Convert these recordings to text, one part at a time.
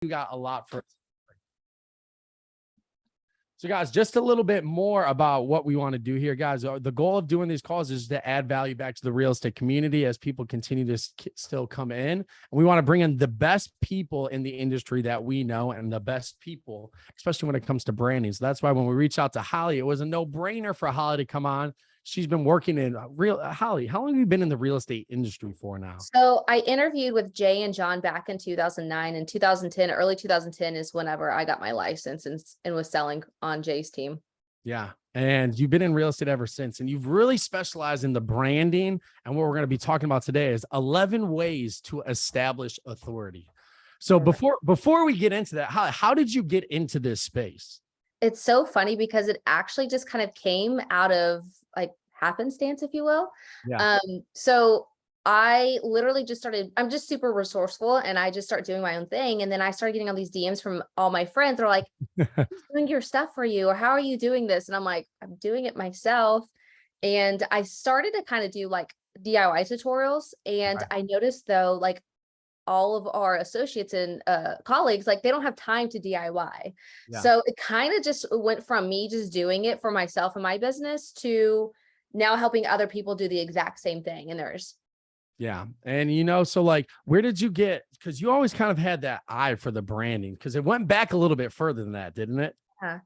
you got a lot for. So guys, just a little bit more about what we want to do here, guys. The goal of doing these calls is to add value back to the real estate community as people continue to still come in. And we want to bring in the best people in the industry that we know and the best people, especially when it comes to branding. So that's why when we reached out to Hollie, it was a no-brainer for Hollie to come on. She's been working in Hollie, how long have you been in the real estate industry for now? So I interviewed with Jay and John back in 2009 and 2010, early 2010 is whenever I got my license and was selling on Jay's team. Yeah. And you've been in real estate ever since, and you've really specialized in the branding. And what we're going to be talking about today is 11 ways to establish authority. So before we get into that, how did you get into this space? It's so funny because it actually just kind of came out of like happenstance, if you will. Yeah. So I literally just started, I'm just super resourceful and I just start doing my own thing. And then I started getting all these DMs from all my friends. They're like, who's doing your stuff for you? Or how are you doing this? And I'm like, I'm doing it myself. And I started to kind of do like DIY tutorials. And I noticed though, like all of our associates and colleagues, like they don't have time to DIY. Yeah. So it kind of just went from me just doing it for myself and my business to now helping other people do the exact same thing in theirs. Yeah. And, so like, where did you get, because you always kind of had that eye for the branding, because it went back a little bit further than that, didn't it? Yeah,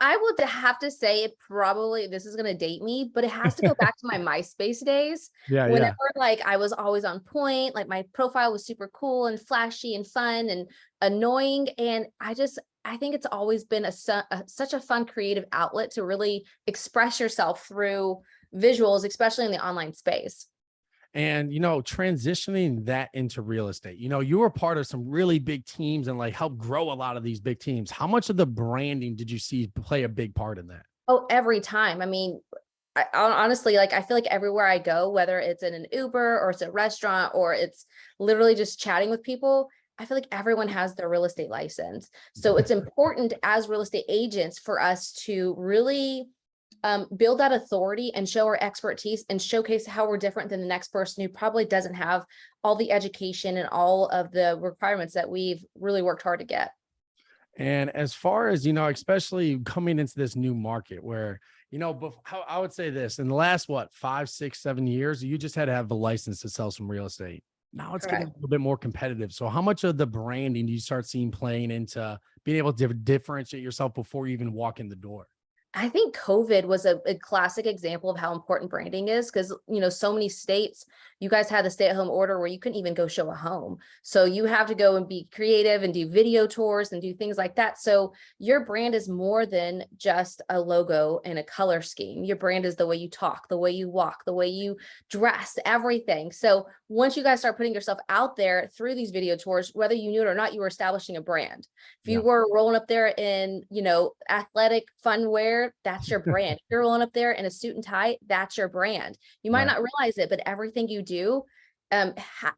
I would have to say it probably, this is going to date me, but it has to go back to my MySpace days. Yeah. Whenever like I was always on point, like my profile was super cool and flashy and fun and annoying. And I think it's always been such a fun creative outlet to really express yourself through visuals, especially in the online space. And, transitioning that into real estate, you were part of some really big teams and like help grow a lot of these big teams. How much of the branding did you see play a big part in that? Oh, every time. I mean, I honestly, like, I feel like everywhere I go, whether it's in an Uber or it's a restaurant or it's literally just chatting with people, I feel like everyone has their real estate license. So it's important as real estate agents for us to really build that authority and show our expertise and showcase how we're different than the next person who probably doesn't have all the education and all of the requirements that we've really worked hard to get. And as far as, especially coming into this new market where, I would say this in the last, 5, 6, 7 years, you just had to have a license to sell some real estate. Now it's getting a little bit more competitive. So how much of the branding do you start seeing playing into being able to differentiate yourself before you even walk in the door? I think COVID was a classic example of how important branding is because, so many states, you guys had the stay-at-home order where you couldn't even go show a home. So you have to go and be creative and do video tours and do things like that. So your brand is more than just a logo and a color scheme. Your brand is the way you talk, the way you walk, the way you dress, everything. So once you guys start putting yourself out there through these video tours, whether you knew it or not, you were establishing a brand. If you were rolling up there in, athletic fun wear, that's your brand. If you're rolling up there in a suit and tie, that's your brand. You might not realize it, but everything you do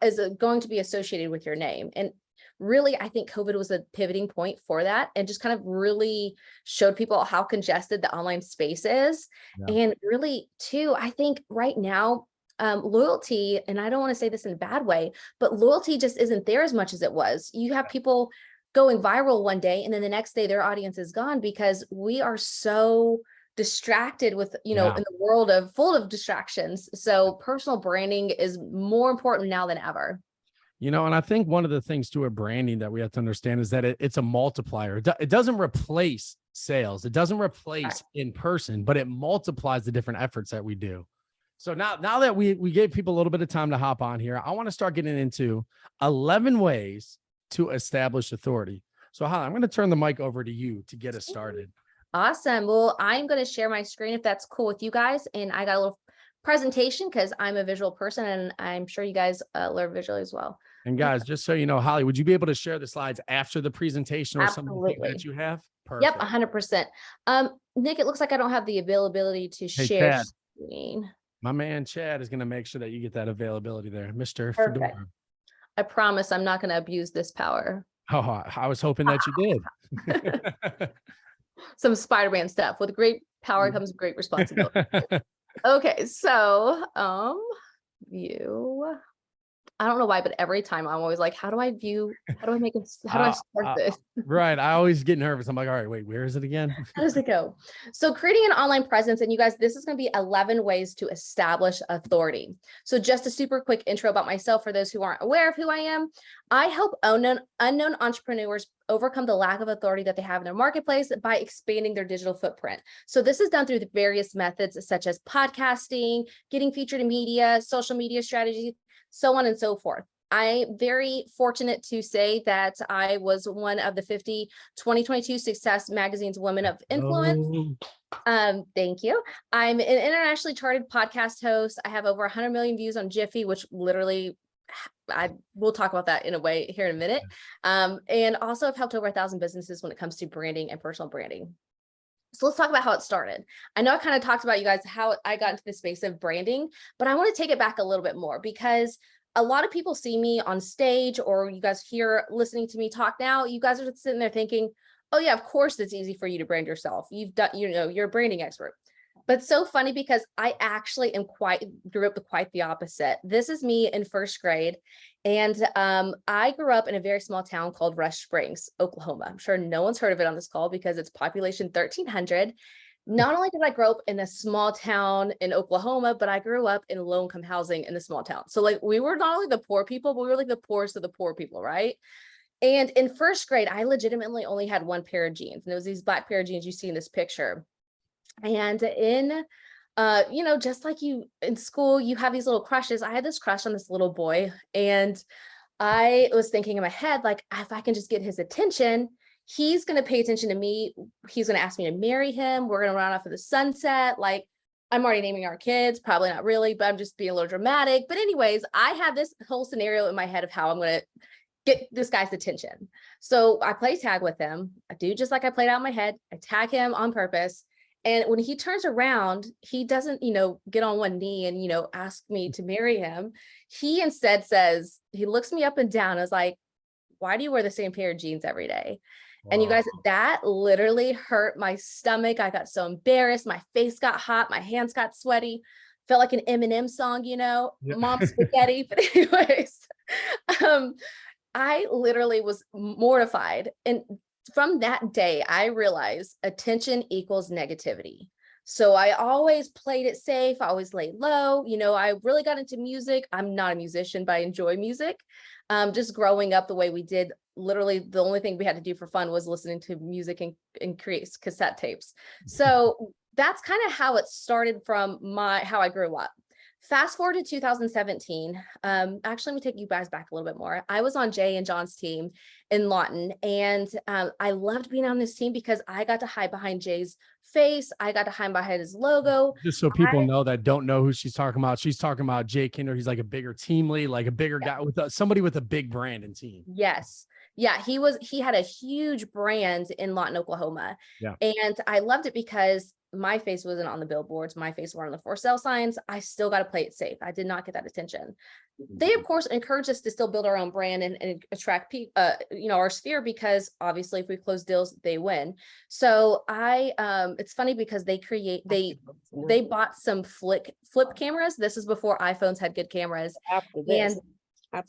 is going to be associated with your name. And really, I think COVID was a pivoting point for that and just kind of really showed people how congested the online space is. Yeah. And really, too, I think right now, loyalty, and I don't want to say this in a bad way, but loyalty just isn't there as much as it was. You have people going viral one day and then the next day their audience is gone because we are so distracted with, in the world full of distractions. So personal branding is more important now than ever. And I think one of the things to a branding that we have to understand is that it's a multiplier. It doesn't replace sales. It doesn't replace in person, but it multiplies the different efforts that we do. So now that we gave people a little bit of time to hop on here, I want to start getting into 11 ways to establish authority. So Hollie, I'm going to turn the mic over to you to get us started. Awesome. Well, I'm going to share my screen if that's cool with you guys. And I got a little presentation because I'm a visual person and I'm sure you guys learn visually as well. And guys, just so you know, Hollie, would you be able to share the slides after the presentation or something that you have? Perfect. Yep, 100%. Nick, it looks like I don't have the availability to share screen. My man Chad is going to make sure that you get that availability there, Mr. Fedora. I promise I'm not going to abuse this power. Oh, I was hoping that you did. Some Spider-Man stuff. With great power comes great responsibility. Okay, so view. I don't know why, but every time I'm always like, how do I make it, how do I start Uh, this? right. I always get nervous. I'm like, all right, wait, where is it again? How does it go? So creating an online presence, and you guys, this is going to be 11 ways to establish authority. So just a super quick intro about myself for those who aren't aware of who I am. I help unknown entrepreneurs overcome the lack of authority that they have in their marketplace by expanding their digital footprint. So this is done through the various methods such as podcasting, getting featured in media, social media strategies, so on and so forth. I'm very fortunate to say that I was one of the 50 2022 Success Magazine's Women of Influence. Thank you. I'm an internationally charted podcast host. I have over 100 million views on Jiffy, which literally we'll talk about that in a way here in a minute. And also I've helped over 1,000 businesses when it comes to branding and personal branding. So let's talk about how it started. I know I kind of talked about you guys, how I got into the space of branding, but I want to take it back a little bit more because a lot of people see me on stage or you guys here listening to me talk now, you guys are sitting there thinking, oh yeah, of course it's easy for you to brand yourself. You've done, you're a branding expert. But it's so funny because I actually grew up quite the opposite. This is me in first grade. And I grew up in a very small town called Rush Springs, Oklahoma. I'm sure no one's heard of it on this call because it's population 1,300. Not only did I grow up in a small town in Oklahoma, but I grew up in low income housing in the small town. So like we were not only the poor people, but we were like the poorest of the poor people, right? And in first grade, I legitimately only had one pair of jeans. And it was these black pair of jeans you see in this picture. And in, just like you in school, you have these little crushes. I had this crush on this little boy. And I was thinking in my head, like, if I can just get his attention, he's going to pay attention to me. He's going to ask me to marry him. We're going to run off of the sunset. Like, I'm already naming our kids, probably not really, but I'm just being a little dramatic. But anyways, I had this whole scenario in my head of how I'm going to get this guy's attention. So I play tag with him. I do just like I played out in my head. I tag him on purpose. And when he turns around, he doesn't, get on one knee and, ask me to marry him. He instead says, he looks me up and down. I was like, why do you wear the same pair of jeans every day? And you guys, that literally hurt my stomach. I got so embarrassed. My face got hot. My hands got sweaty. Felt like an Eminem song, Yep. Mom spaghetti. But anyways, I literally was mortified. And from that day, I realized attention equals negativity. So I always played it safe. I always laid low. I really got into music. I'm not a musician, but I enjoy music. Just growing up the way we did, literally the only thing we had to do for fun was listening to music and create cassette tapes. So that's kind of how it started from how I grew up. Fast forward to 2017. Actually, let me take you guys back a little bit more. I was on Jay and John's team in Lawton, and I loved being on this team because I got to hide behind Jay's face. I got to hide behind his logo. Just so people know that don't know who she's talking about. She's talking about Jay Kinder. He's like a bigger team lead, like a bigger guy with somebody with a big brand and team. Yes. Yeah, he had a huge brand in Lawton, Oklahoma. Yeah. And I loved it because my face wasn't on the billboards. My face wasn't on the for sale signs. I still got to play it safe. I did not get that attention. They, of course, encourage us to still build our own brand and attract people, our sphere, because obviously if we close deals, they win. So it's funny because they bought some flip cameras. This is before iPhones had good cameras.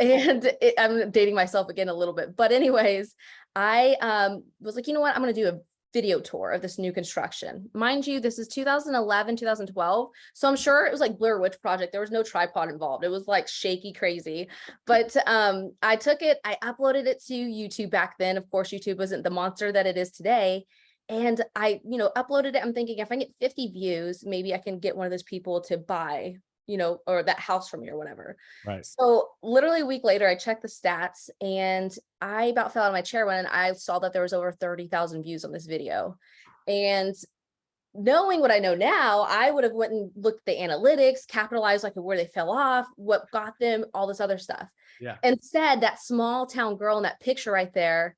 I'm dating myself again a little bit, but anyways, I was like, you know what, I'm going to do a video tour of this new construction. Mind you, this is 2011, 2012. So I'm sure it was like Blair Witch Project. There was no tripod involved. It was like shaky crazy. But I took it, I uploaded it to YouTube back then. Of course, YouTube wasn't the monster that it is today. And I, uploaded it. I'm thinking if I get 50 views, maybe I can get one of those people to buy, or that house from me or whatever. Right. So literally a week later, I checked the stats and I about fell out of my chair when I saw that there was over 30,000 views on this video. And knowing what I know now, I would have went and looked at the analytics, capitalized like where they fell off, what got them, all this other stuff. Yeah. Instead, that small town girl in that picture right there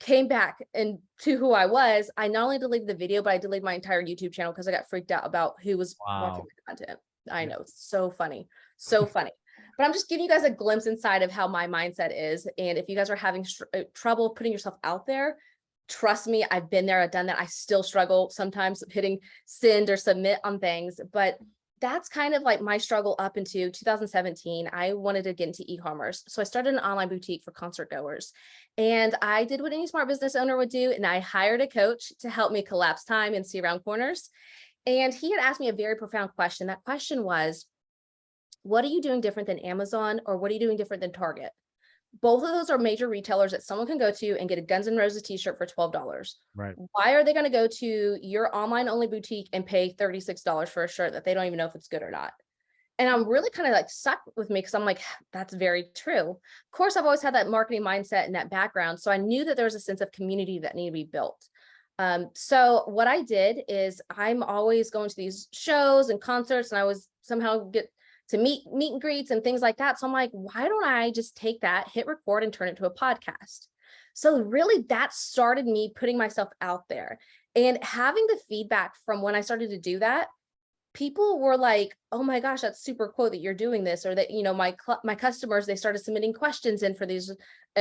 came back and to who I was. I not only deleted the video, but I deleted my entire YouTube channel because I got freaked out about who was watching the content. I know, it's so funny, so funny. But I'm just giving you guys a glimpse inside of how my mindset is. And if you guys are having trouble putting yourself out there, trust me, I've been there, I've done that. I still struggle sometimes hitting send or submit on things, but that's kind of like my struggle up into 2017. I wanted to get into e-commerce. So I started an online boutique for concert goers. And I did what any smart business owner would do. And I hired a coach to help me collapse time and see around corners. And he had asked me a very profound question. That question was, what are you doing different than Amazon, or what are you doing different than Target? Both of those are major retailers that someone can go to and get a Guns N' Roses t-shirt for $12. Right. Why are they going to go to your online only boutique and pay $36 for a shirt that they don't even know if it's good or not? And I'm really kind of like stuck with me, because I'm like, that's very true. Of course, I've always had that marketing mindset and that background. So I knew that there was a sense of community that needed to be built. So what I did is I'm always going to these shows and concerts, and I was somehow get to meet and greets and things like that. So I'm like, why don't I just take that, hit record, and turn it to a podcast? So really that started me putting myself out there and having the feedback from when I started to do that. People were like, oh my gosh, that's super cool that you're doing this. Or that, my customers, they started submitting questions in for these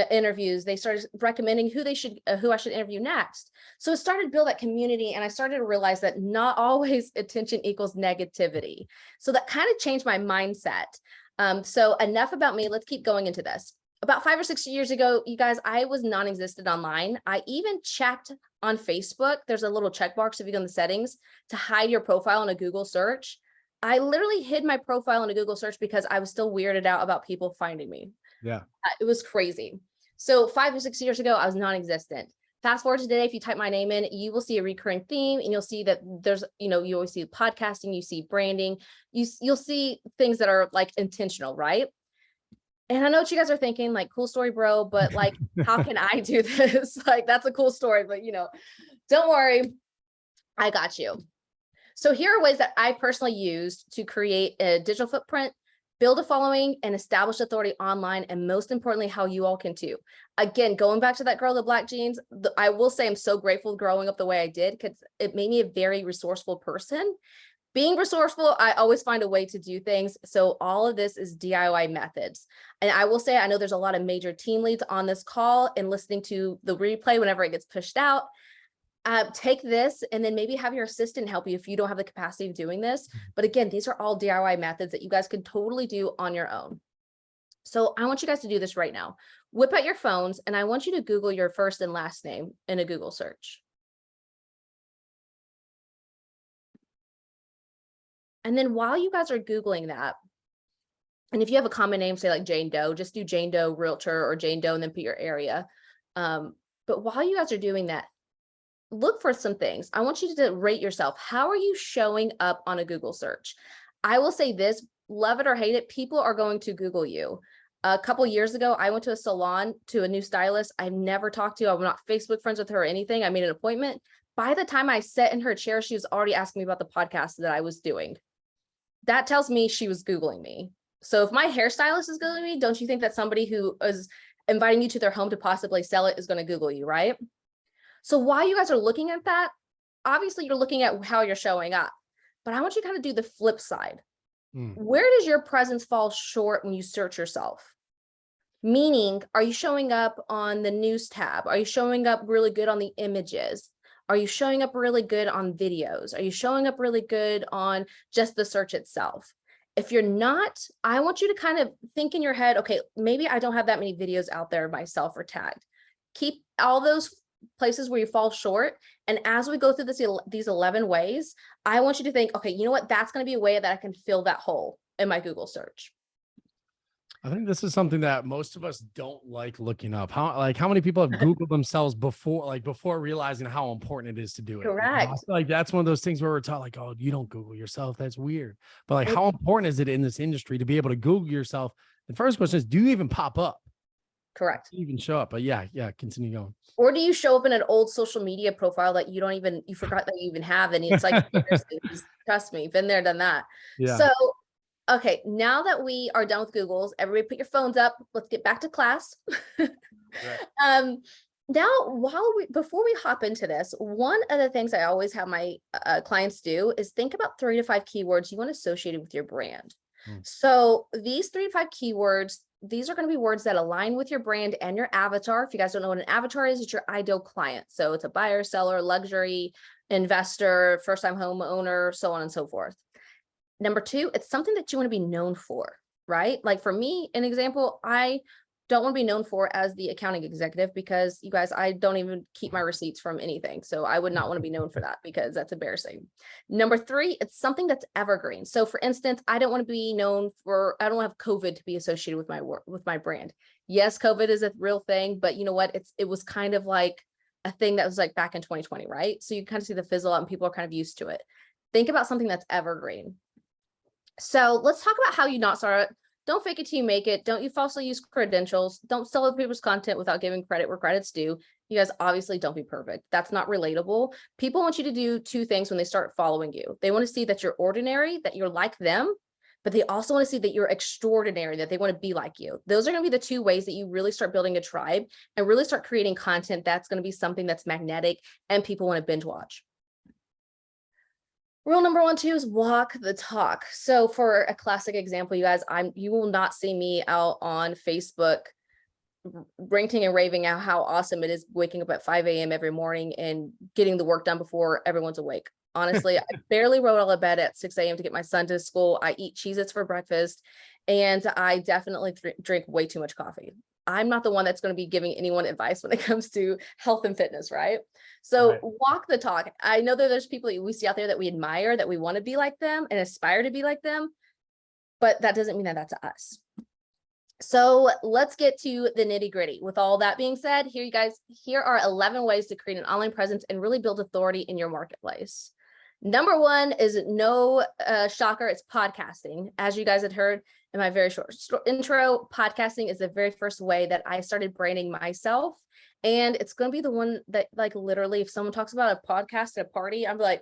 interviews. They started recommending who I should interview next. So it started to build that community. And I started to realize that not always attention equals negativity. So that kind of changed my mindset. So enough about me. Let's keep going into this. About 5 or 6 years ago, you guys, I was non-existent online. I even checked on Facebook. There's a little checkbox if you go in the settings to hide your profile in a Google search. I literally hid my profile in a Google search because I was still weirded out about people finding me. Yeah. It was crazy. So 5 or 6 years ago, I was non-existent. Fast forward to today, if you type my name in, you will see a recurring theme, and you'll see that there's, you always see podcasting, you see branding, you'll see things that are like intentional, right? And I know what you guys are thinking, like, cool story, bro, but like, how can I do this? Like, that's a cool story, but don't worry, I got you. So here are ways that I personally used to create a digital footprint, build a following, and establish authority online. And most importantly, how you all can too. Again, going back to that girl with black jeans, I will say I'm so grateful growing up the way I did, because it made me a very resourceful person. Being resourceful, I always find a way to do things. So all of this is DIY methods. And I will say, I know there's a lot of major team leads on this call and listening to the replay whenever it gets pushed out. Take this and then maybe have your assistant help you if you don't have the capacity of doing this. But again, these are all DIY methods that you guys can totally do on your own. So I want you guys to do this right now. Whip out your phones, and I want you to Google your first and last name in a Google search. And then while you guys are Googling that, and if you have a common name, say like Jane Doe, just do Jane Doe Realtor or Jane Doe and then put your area. But while you guys are doing that, look for some things. I want you to rate yourself. How are you showing up on a Google search? I will say this, love it or hate it, people are going to Google you. A couple years ago, I went to a salon to a new stylist I've never talked to. I'm not Facebook friends with her or anything. I made an appointment. By the time I sat in her chair, she was already asking me about the podcast that I was doing. That tells me she was Googling me. So if my hairstylist is Googling me, don't you think that somebody who is inviting you to their home to possibly sell it is going to Google you, right? So while you guys are looking at that, obviously you're looking at how you're showing up, but I want you to kind of do the flip side. Where does your presence fall short when you search yourself? Meaning, are you showing up on the news tab? Are you showing up really good on the images? Are you showing up really good on videos? Are you showing up really good on just the search itself? If you're not, I want you to kind of think in your head, okay, maybe I don't have that many videos out there myself or tagged. Keep all those places where you fall short. And as we go through these 11 ways, I want you to think, okay, you know what? That's going to be a way that I can fill that hole in my Google search. I think this is something that most of us don't like looking up. How many people have Googled themselves before realizing how important it is to do it? Correct. I feel like that's one of those things where we're taught like, oh, you don't Google yourself. That's weird. But like, how important is it in this industry to be able to Google yourself? The first question is, do you even pop up? Correct. Do you even show up? But yeah, continue going. Or do you show up in an old social media profile that you forgot that you even have? And it's like, trust me, been there, done that. Yeah. So okay, now that we are done with Googles, everybody put your phones up. Let's get back to class. Right. Now, before we hop into this, one of the things I always have my clients do is think about 3 to 5 keywords you want associated with your brand. So these 3 to 5 keywords, these are going to be words that align with your brand and your avatar. If you guys don't know what an avatar is, it's your ideal client. So it's a buyer, seller, luxury, investor, first-time homeowner, so on and so forth. Number two, it's something that you want to be known for, right? Like for me, an example, I don't want to be known for as the accounting executive because you guys, I don't even keep my receipts from anything. So I would not want to be known for that because that's embarrassing. Number three, it's something that's evergreen. So for instance, I don't want to be known for, I don't have COVID to be associated with my work, with my brand. Yes, COVID is a real thing, but you know what? It was kind of like a thing that was like back in 2020, right? So you kind of see the fizzle out and people are kind of used to it. Think about something that's evergreen. So let's talk about how you not start it. Don't fake it till you make it. Don't you falsely use credentials. Don't sell other people's content without giving credit where credit's due. You guys obviously don't be perfect. That's not relatable. People want you to do two things when they start following you. They want to see that you're ordinary, that you're like them, but they also want to see that you're extraordinary, that they want to be like you. Those are going to be the two ways that you really start building a tribe and really start creating content that's going to be something that's magnetic and people want to binge watch. Rule number 1, 2 is walk the talk. So for a classic example, you guys, you will not see me out on Facebook ranting and raving out how awesome it is waking up at 5 a.m. every morning and getting the work done before everyone's awake. Honestly, I barely roll out of bed at 6 a.m. to get my son to school. I eat Cheez-Its for breakfast, and I definitely drink way too much coffee. I'm not the one that's going to be giving anyone advice when it comes to health and fitness, right? So Right. walk the talk. I know that there's people that we see out there that we admire, that we want to be like them and aspire to be like them, but that doesn't mean that that's us. So let's get to the nitty gritty. With all that being said, here are 11 ways to create an online presence and really build authority in your marketplace. Number 1 is no shocker, it's podcasting. As you guys had heard in my very short intro, podcasting is the very first way that I started branding myself. And it's going to be the one that, like, literally, if someone talks about a podcast at a party, I'm like,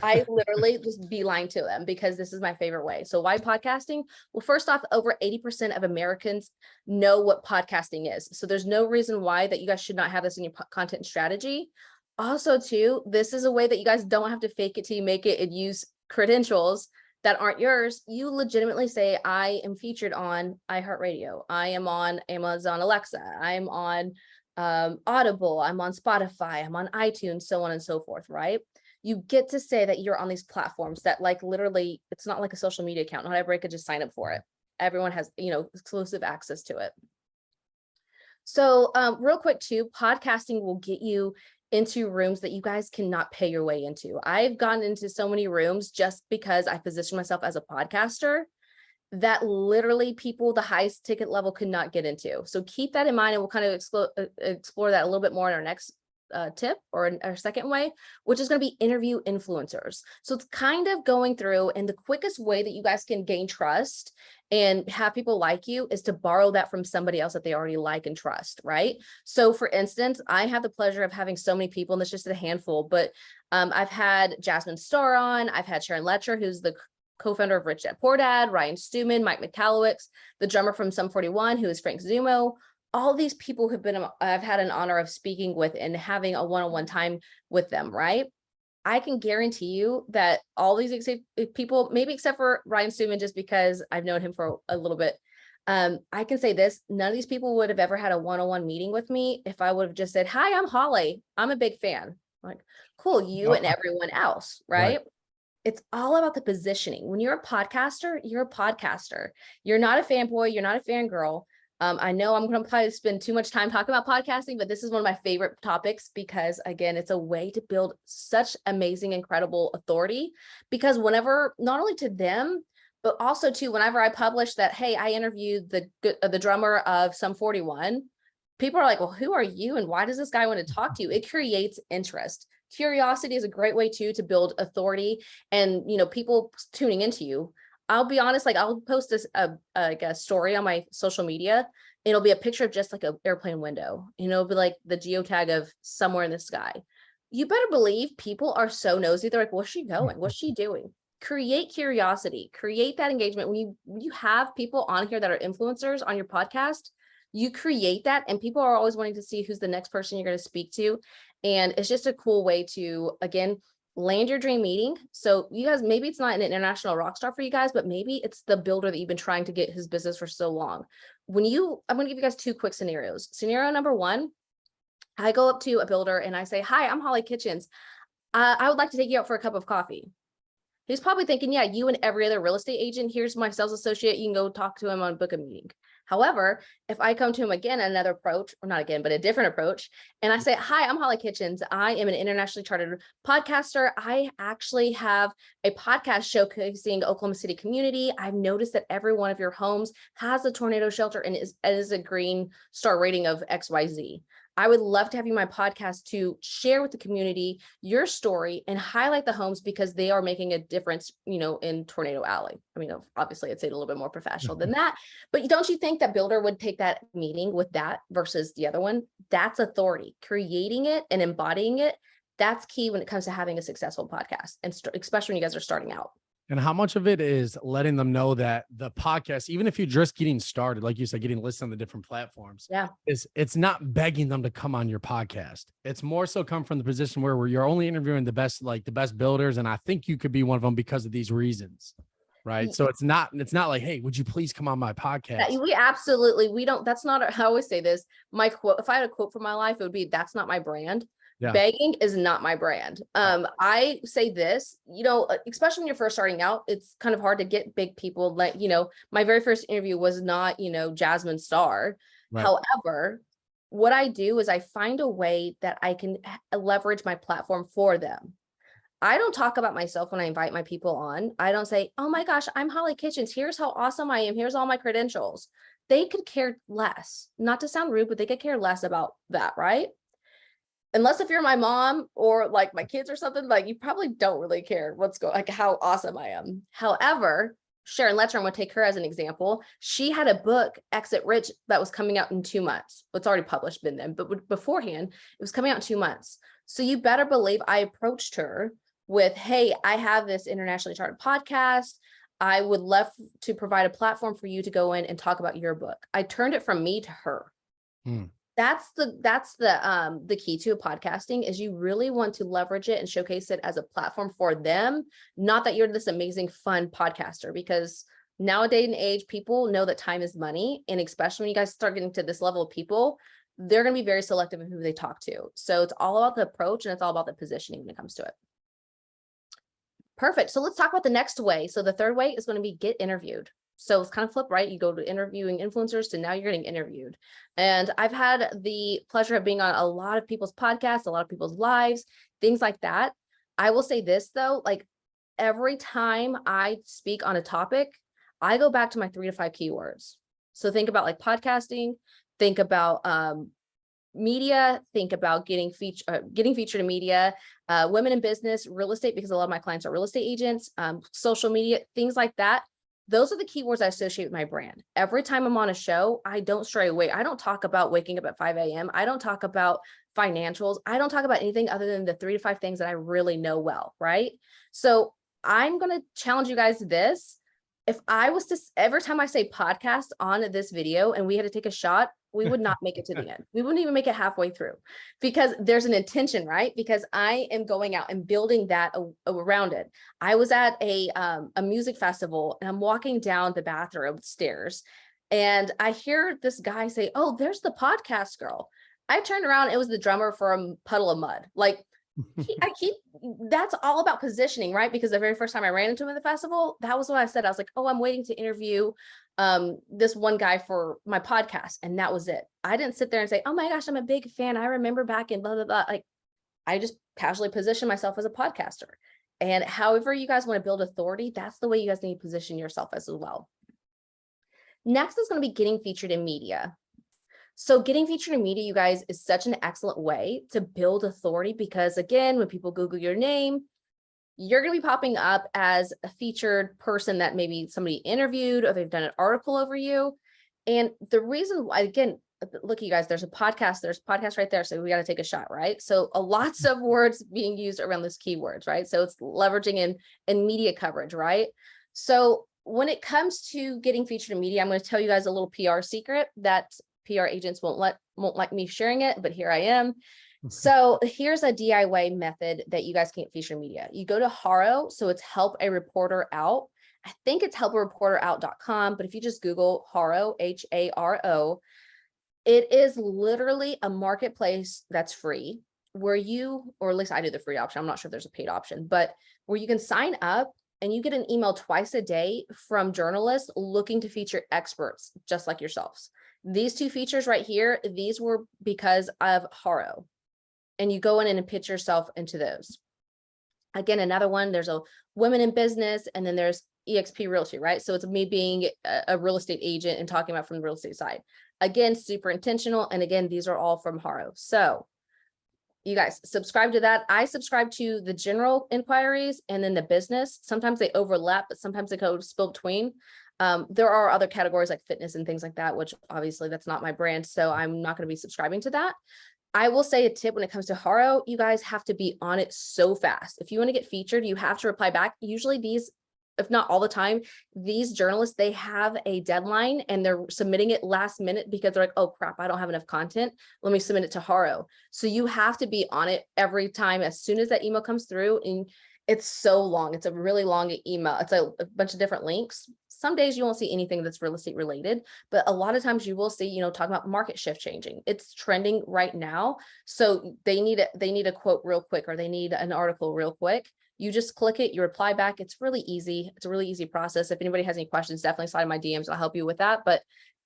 I literally just beeline to them because this is my favorite way. So why podcasting? Well, first off, over 80% of Americans know what podcasting is. So there's no reason why that you guys should not have this in your content strategy. Also, too, this is a way that you guys don't have to fake it till you make it and use credentials that aren't yours. You legitimately say, I am featured on iHeartRadio. I am on Amazon Alexa. I'm on Audible. I'm on Spotify. I'm on iTunes, so on and so forth, right? You get to say that you're on these platforms that, like, literally, it's not like a social media account. Not everybody could just sign up for it. Everyone has, exclusive access to it. So real quick too, podcasting will get you into rooms that you guys cannot pay your way into. I've gone into so many rooms just because I position myself as a podcaster that literally people, the highest ticket level, could not get into. So keep that in mind, and we'll kind of explore that a little bit more in our next tip, or our second way, which is going to be interview influencers. So it's kind of going through, and the quickest way that you guys can gain trust and have people like you is to borrow that from somebody else that they already like and trust, right? So for instance, I have the pleasure of having so many people, and it's just a handful, but I've had Jasmine Starr on, I've had Sharon Letcher, who's the co-founder of Rich Dad Poor Dad, Ryan Stewman, Mike McCallowicz, the drummer from Sum 41, who is Frank Zumo. All these people have been, I've had an honor of speaking with and having a one-on-one time with them, right? I can guarantee you that all these people, maybe except for Ryan Stewman, just because I've known him for a little bit, I can say this, none of these people would have ever had a one-on-one meeting with me if I would have just said, hi, I'm Hollie. I'm a big fan. Like, cool, you and everyone else, right? It's all about the positioning. When you're a podcaster, you're a podcaster. You're not a fanboy. You're not a fangirl. I know I'm going to probably spend too much time talking about podcasting, but this is one of my favorite topics because, again, it's a way to build such amazing, incredible authority. Because whenever, not only to them, but also to whenever I publish that, hey, I interviewed the drummer of Sum 41, people are like, well, who are you? And why does this guy want to talk to you? It creates interest. Curiosity is a great way too to build authority and, people tuning into you. I'll be honest, like, I'll post a story on my social media. It'll be a picture of just like an airplane window, it'll be like the geotag of somewhere in the sky. You better believe people are so nosy. They're like, what's she going? What's she doing? Create curiosity, create that engagement. When you have people on here that are influencers on your podcast, you create that, and people are always wanting to see who's the next person you're going to speak to. And it's just a cool way to, again, land your dream meeting. So you guys, maybe it's not an international rock star for you guys, but maybe it's the builder that you've been trying to get his business for so long. I'm going to give you guys 2 quick scenarios. Scenario number 1, I go up to a builder and I say, hi, I'm Hollie Kitchens. I would like to take you out for a cup of coffee. He's probably thinking, yeah, you and every other real estate agent, here's my sales associate. You can go talk to him on book a meeting. However, if I come to him again, another approach, or not again, but a different approach, and I say, hi, I'm Hollie Kitchens. I am an internationally chartered podcaster. I actually have a podcast showcasing Oklahoma City community. I've noticed that every one of your homes has a tornado shelter and is a green star rating of XYZ. I would love to have you on my podcast to share with the community your story and highlight the homes because they are making a difference, in Tornado Alley. I mean, obviously I'd say it a little bit more professional than that, but don't you think that builder would take that meeting with that versus the other one? That's authority. Creating it and embodying it, that's key when it comes to having a successful podcast, and especially when you guys are starting out. And how much of it is letting them know that the podcast, even if you're just getting started, like you said, getting listed on the different platforms, it's not begging them to come on your podcast. It's more so come from the position where you're only interviewing the best builders. And I think you could be one of them because of these reasons. Right. So it's not like, hey, would you please come on my podcast? We don't, that's not, I always say this, my quote, if I had a quote for my life, it would be, that's not my brand. Yeah. Begging is not my brand. I say this, especially when you're first starting out, it's kind of hard to get big people. Like, my very first interview was not, Jasmine Star. Right. However, what I do is I find a way that I can leverage my platform for them. I don't talk about myself when I invite my people on. I don't say, oh my gosh, I'm Hollie Kitchens. Here's how awesome I am. Here's all my credentials. They could care less, not to sound rude, but they could care less about that, right? Unless if you're my mom or like my kids or something, like you probably don't really care how awesome I am. However, Sharon Letcher, I'm going to take her as an example. She had a book, Exit Rich, that was coming out in 2 months. It's already published been then, but beforehand, it was coming out in 2 months. So you better believe I approached her with, hey, I have this internationally chartered podcast. I would love to provide a platform for you to go in and talk about your book. I turned it from me to her. That's the key to podcasting is you really want to leverage it and showcase it as a platform for them. Not that you're this amazing, fun podcaster, because nowadays and age, people know that time is money. And especially when you guys start getting to this level of people, they're going to be very selective in who they talk to. So it's all about the approach and it's all about the positioning when it comes to it. Perfect. So let's talk about the next way. So the third way is going to be get interviewed. So it's kind of flip, right? You go to interviewing influencers to now you're getting interviewed. And I've had the pleasure of being on a lot of people's podcasts, a lot of people's lives, things like that. I will say this though, like every time I speak on a topic, I go back to my 3 to 5 keywords. So think about like podcasting, think about media, think about getting featured in media, women in business, real estate, because a lot of my clients are real estate agents, social media, things like that. Those are the keywords I associate with my brand. Every time I'm on a show, I don't stray away. I don't talk about waking up at 5 a.m. I don't talk about financials. I don't talk about anything other than the 3 to 5 things that I really know well, right? So I'm going to challenge you guys this. If I was to, every time I say podcast on this video and we had to take a shot, we would not make it to the end. We wouldn't even make it halfway through because there's an intention, right? Because I am going out and building that around it. I was at a music festival and I'm walking down the bathroom stairs and I hear this guy say, oh, there's the podcast girl. I turned around, it was the drummer for a Puddle of Mud. Like, that's all about positioning, right? Because the very first time I ran into him at the festival, that was what I said. I was like, oh, I'm waiting to interview this one guy for my podcast. And that was it. I didn't sit there and say, oh my gosh, I'm a big fan. I remember back in blah, blah, blah. Like I just casually position myself as a podcaster. And however you guys want to build authority, that's the way you guys need to position yourself as well. Next is going to be getting featured in media. So getting featured in media, you guys, is such an excellent way to build authority because again, when people Google your name, you're going to be popping up as a featured person that maybe somebody interviewed or they've done an article over you. And the reason why, again, look, you guys, there's a podcast right there. So we got to take a shot, right? So lots of words being used around those keywords, right? So it's leveraging in media coverage, right? So when it comes to getting featured in media, I'm going to tell you guys a little PR secret that PR agents won't like me sharing it, but here I am. So here's a DIY method that you guys can get featured in media. You go to Haro, so it's Help a Reporter Out. I think it's helpareporterout.com, but if you just Google Haro, Haro, it is literally a marketplace that's free where you, or at least I do the free option. I'm not sure if there's a paid option, but where you can sign up and you get an email twice a day from journalists looking to feature experts just like yourselves. These two features right here, these were because of Haro. And you go in and pitch yourself into those. Again, another one, there's a women in business, and then there's EXP Realty, right? So it's me being a real estate agent and talking about from the real estate side. Again, super intentional. And again, these are all from Haro. So you guys subscribe to that. I subscribe to the general inquiries and then the business. Sometimes they overlap, but sometimes they go spill between. There are other categories like fitness and things like that, which obviously that's not my brand. So I'm not going to be subscribing to that. I will say a tip when it comes to Haro, you guys have to be on it so fast. If you want to get featured, you have to reply back. Usually these, if not all the time, these journalists, they have a deadline and they're submitting it last minute because they're like, oh crap, I don't have enough content. Let me submit it to Haro. So you have to be on it every time as soon as that email comes through. And it's so long. It's a really long email. It's a bunch of different links. Some days you won't see anything that's real estate related, but a lot of times you will see, you know, talking about market shift changing. It's trending right now. So they need a quote real quick, or they need an article real quick. You just click it, you reply back. It's really easy. It's a really easy process. If anybody has any questions, definitely slide in my DMs. I'll help you with that. But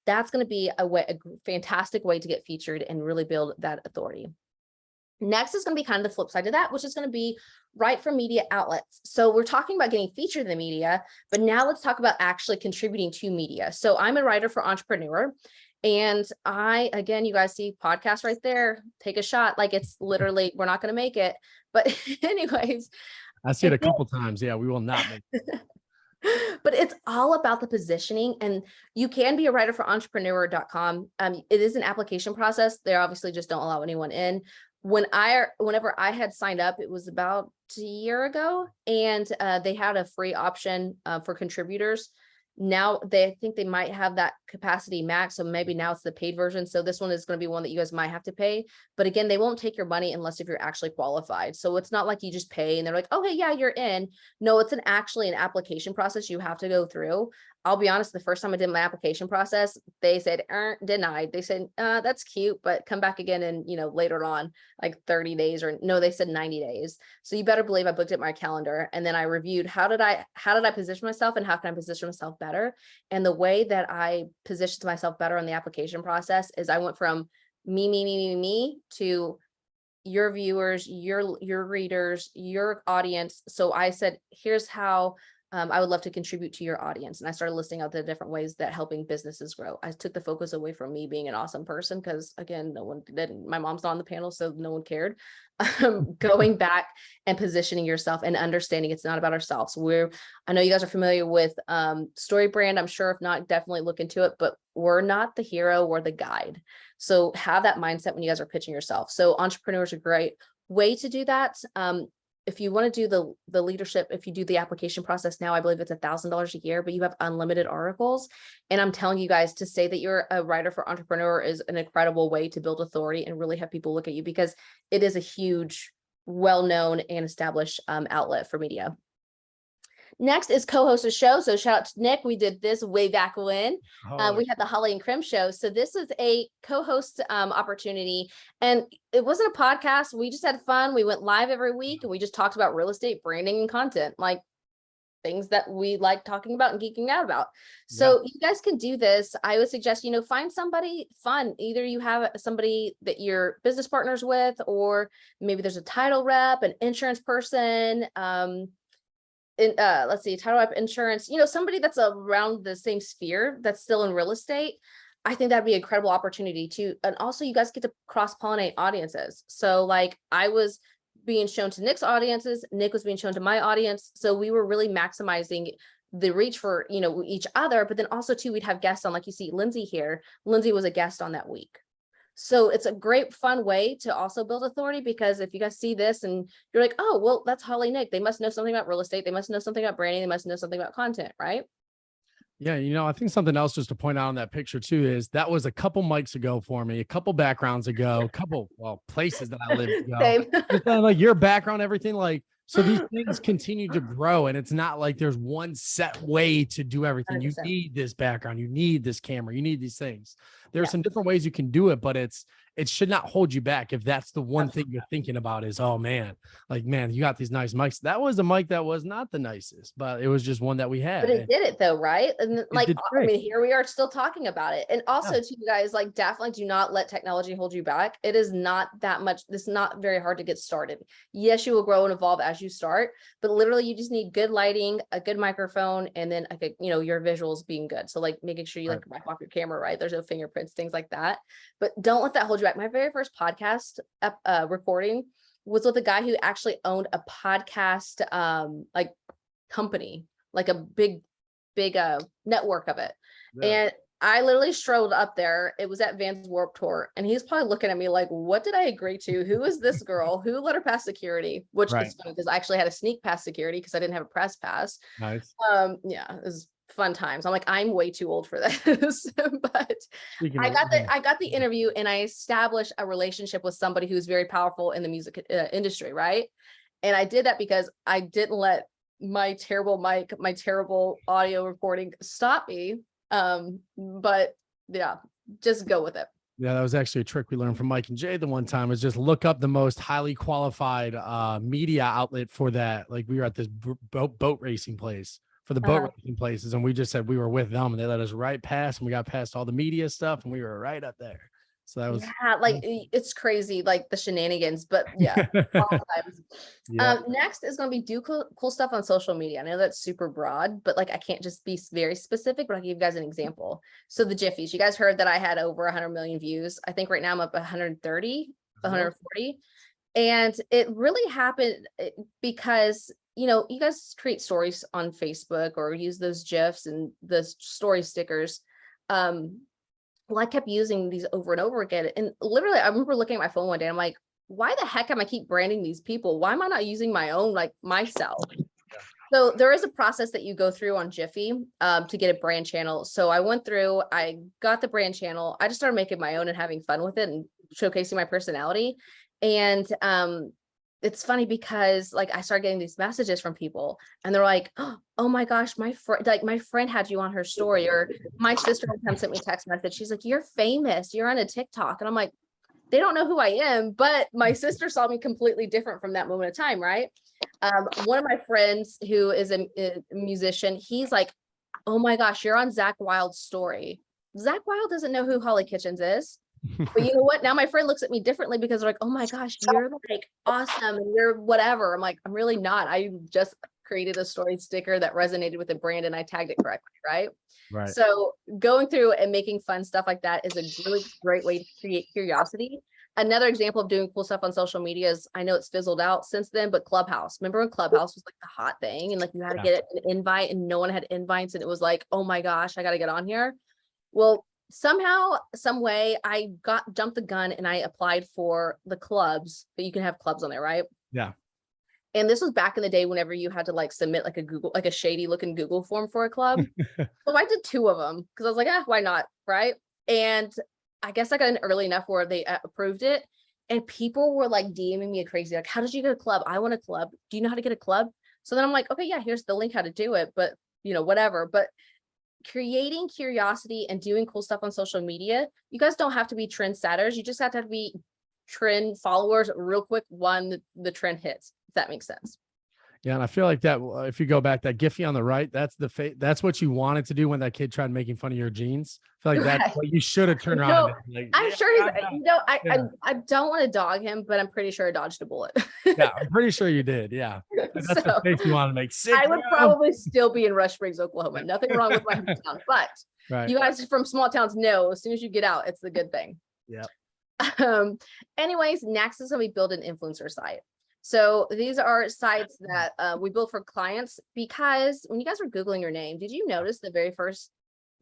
that's going to be a fantastic way to get featured and really build that authority. Next is going to be kind of the flip side of that, which is going to be write for media outlets. So we're talking about getting featured in the media, but now let's talk about actually contributing to media. So I'm a writer for Entrepreneur, and again, you guys see podcast right there, take a shot. Like it's literally, we're not going to make it. But anyways. I see it a couple times. Yeah, we will not make it. But it's all about the positioning, and you can be a writer for entrepreneur.com. It is an application process. They obviously just don't allow anyone in. Whenever I had signed up, it was about a year ago, and they had a free option for contributors. Now they think they might have that capacity max, so maybe now it's the paid version. So this one is going to be one that you guys might have to pay. But again, they won't take your money unless if you're actually qualified. So it's not like you just pay and they're like, okay, yeah, you're in. No, it's actually an application process you have to go through. I'll be honest, the first time I did my application process, they said denied. They said that's cute, but come back again and later on, like 30 days, or no, they said 90 days. So you better believe I booked it my calendar, and then I reviewed how did I position myself and how can I position myself better. And the way that I positioned myself better on the application process is I went from me to your viewers, your readers, your audience. So I said, here's how I would love to contribute to your audience. And I started listing out the different ways that helping businesses grow. I took the focus away from me being an awesome person, because again, no one didn't, my mom's not on the panel, so no one cared. Going back and positioning yourself and understanding it's not about ourselves. I know you guys are familiar with Story Brand. I'm sure if not, definitely look into it, but we're not the hero, we're the guide. So have that mindset when you guys are pitching yourself. So entrepreneurs are a great way to do that. If you want to do the leadership, if you do the application process now, I believe it's $1,000 a year, but you have unlimited articles. And I'm telling you guys, to say that you're a writer for Entrepreneur is an incredible way to build authority and really have people look at you, because it is a huge, well-known and established outlet for media. Next is co-host a show. So shout out to Nick. We did this way back when we had the Hollie and Krim show. So this is a co-host opportunity, and it wasn't a podcast. We just had fun. We went live every week and we just talked about real estate, branding, and content, like things that we like talking about and geeking out about. So you guys can do this. I would suggest, find somebody fun. Either you have somebody that you're business partners with, or maybe there's a title rep, an insurance person, let's see, title rep, insurance, somebody that's around the same sphere that's still in real estate. I think that'd be an incredible opportunity too. And also you guys get to cross-pollinate audiences. So like I was being shown to Nick's audiences, Nick was being shown to my audience. So we were really maximizing the reach for, each other. But then also too, we'd have guests on, like you see Lindsay here. Lindsay was a guest on that week. So it's a great, fun way to also build authority, because if you guys see this and you're like, oh, well, that's Hollie Nick. They must know something about real estate. They must know something about branding. They must know something about content, right? Yeah. I think something else just to point out on that picture too, is that was a couple mics ago for me, a couple backgrounds ago, a couple, places that I lived ago. Just like your background, everything, like, so these things continue to grow, and it's not like there's one set way to do everything. 100%. You need this background, you need this camera, you need these things. There's some different ways you can do it, but it's it should not hold you back. If that's the one thing you're thinking about is, oh man, like, man, you got these nice mics. That was a mic that was not the nicest, but it was just one that we had. But it did it though, right? And like, I mean, here we are still talking about it. And also to you guys, like, definitely do not let technology hold you back. It is not that much. It's not very hard to get started. Yes, you will grow and evolve as you start, but literally you just need good lighting, a good microphone, and then like, you know, your visuals being good. So like making sure you like wipe off your camera, right? There's no fingerprints, things like that. But don't let that hold you back. My very first podcast recording was with a guy who actually owned a podcast like company, like a big network of it. Yeah. And I literally strolled up there. It was at Vans Warped Tour, and he's probably looking at me like, what did I agree to? Who is this girl? Who let her pass security? Which is funny because I actually had to sneak past security because I didn't have a press pass. Nice. Yeah, it was fun times. I'm like, I'm way too old for this. But I got the interview, and I established a relationship with somebody who's very powerful in the music industry, right? And I did that because I didn't let my terrible mic, my terrible audio recording stop me. But yeah, just go with it. Yeah, that was actually a trick we learned from Mike and Jay the one time, is just look up the most highly qualified media outlet for that. Like, we were at this boat racing place for the boat racing places, and we just said we were with them, and they let us right past, and we got past all the media stuff, and we were right up there. So that was like, it's crazy, like the shenanigans, but yeah. Next is going to be do cool stuff on social media. I know that's super broad, but like, I can't just be very specific, but I'll give you guys an example. So the Jiffies, you guys heard that I had over 100 million views. I think right now I'm up 130, 140. And it really happened because, you know, you guys create stories on Facebook or use those GIFs and the story stickers. Well, I kept using these over and over again. And literally, I remember looking at my phone one day, and I'm like, why the heck am I keep branding these people? Why am I not using my own, like myself? So there is a process that you go through on Jiffy to get a brand channel. So I went through, I got the brand channel. I just started making my own and having fun with it and showcasing my personality. And it's funny because like I started getting these messages from people, and they're like, oh my gosh, my friend had you on her story, or my sister sent me a text message. She's like, you're famous, you're on a TikTok. And I'm like, they don't know who I am, but my sister saw me completely different from that moment of time, right? One of my friends who is a musician, he's like, oh my gosh, you're on Zach Wild's story. Zach Wild doesn't know who Hollie Kitchens is. But you know what? Now my friend looks at me differently because they're like, oh my gosh, you're like awesome and you're whatever. I'm like, I'm really not. I just created a story sticker that resonated with the brand and I tagged it correctly, right? Right. So going through and making fun stuff like that is a really great way to create curiosity. Another example of doing cool stuff on social media is, I know it's fizzled out since then, but Clubhouse. Remember when Clubhouse was like the hot thing and like you had to get an invite and no one had invites, and it was like, oh my gosh, I got to get on here. Well, somehow, some way I jumped the gun and I applied for the clubs, but you can have clubs on there, right? Yeah. And this was back in the day whenever you had to like submit like a Google, like a shady looking Google form for a club. So I did 2 of them because I was like, why not? Right. And I guess I got in early enough where they approved it, and people were like DMing me crazy. Like, how did you get a club? I want a club. Do you know how to get a club? So then I'm like, okay, yeah, here's the link how to do it, but you know, whatever. But creating curiosity and doing cool stuff on social media, you guys don't have to be trendsetters. You just have to be trend followers real quick when the trend hits, if that makes sense. Yeah, and I feel like that if you go back, that Giphy on the right, that's that's what you wanted to do when that kid tried making fun of your jeans. I feel like that's what you should have turned around. Like, I'm sure he's, you know, I don't want to dog him, but I'm pretty sure I dodged a bullet. Yeah, I'm pretty sure you did. Yeah, that's the face you want to make. Sick, I would probably still be in Rush Springs, Oklahoma. Nothing wrong with my hometown, but you guys from small towns know as soon as you get out, it's the good thing. Yeah. Anyways, next is gonna be build an influencer site. So these are sites that we build for clients, because when you guys were Googling your name, did you notice the very first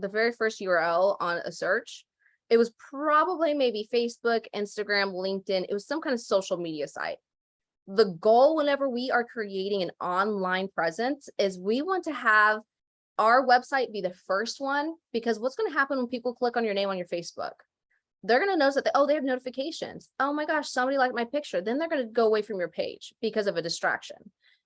URL on a search? It was probably maybe Facebook, Instagram, LinkedIn. It was some kind of social media site. The goal whenever we are creating an online presence is we want to have our website be the first one, because what's going to happen when people click on your name on your Facebook? They're going to notice that, they have notifications. Oh my gosh, somebody liked my picture. Then they're going to go away from your page because of a distraction.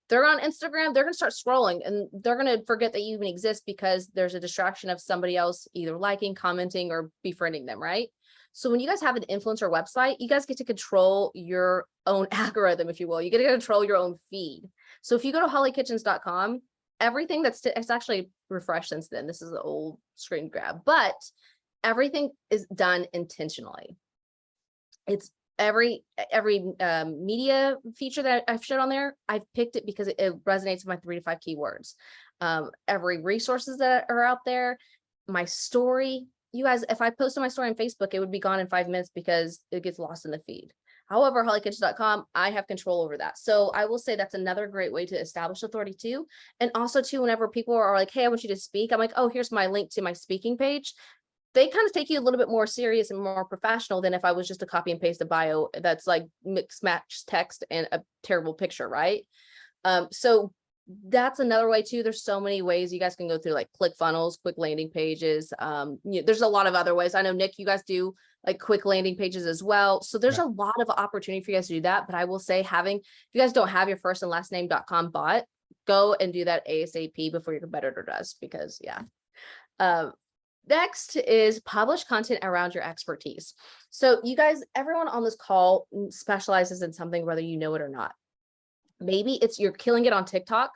They're on Instagram, they're going to start scrolling and they're going to forget that you even exist because there's a distraction of somebody else either liking, commenting, or befriending them, right? So when you guys have an influencer website, you guys get to control your own algorithm, if you will. You get to control your own feed. So if you go to hollykitchens.com, everything it's actually refreshed since then. This is an old screen grab, but everything is done intentionally. It's every media feature that I've showed on there, I've picked it because it resonates with my 3 to 5 keywords. Every resources that are out there, my story, you guys, if I posted my story on Facebook, it would be gone in 5 minutes because it gets lost in the feed. However, hollykitchens.com, I have control over that. So I will say that's another great way to establish authority too. And also too, whenever people are like, hey, I want you to speak, I'm like, oh, here's my link to my speaking page. They kind of take you a little bit more serious and more professional than if I was just to copy and paste a bio that's like mixed match text and a terrible picture, right? So that's another way too. There's so many ways you guys can go through, like ClickFunnels, quick landing pages. There's a lot of other ways. I know, Nick, you guys do like quick landing pages as well. So there's a lot of opportunity for you guys to do that. But I will say, if you guys don't have your first and last name.com bot, go and do that ASAP before your competitor does, because next is publish content around your expertise. So you guys, everyone on this call specializes in something, whether you know it or not. Maybe it's you're killing it on TikTok.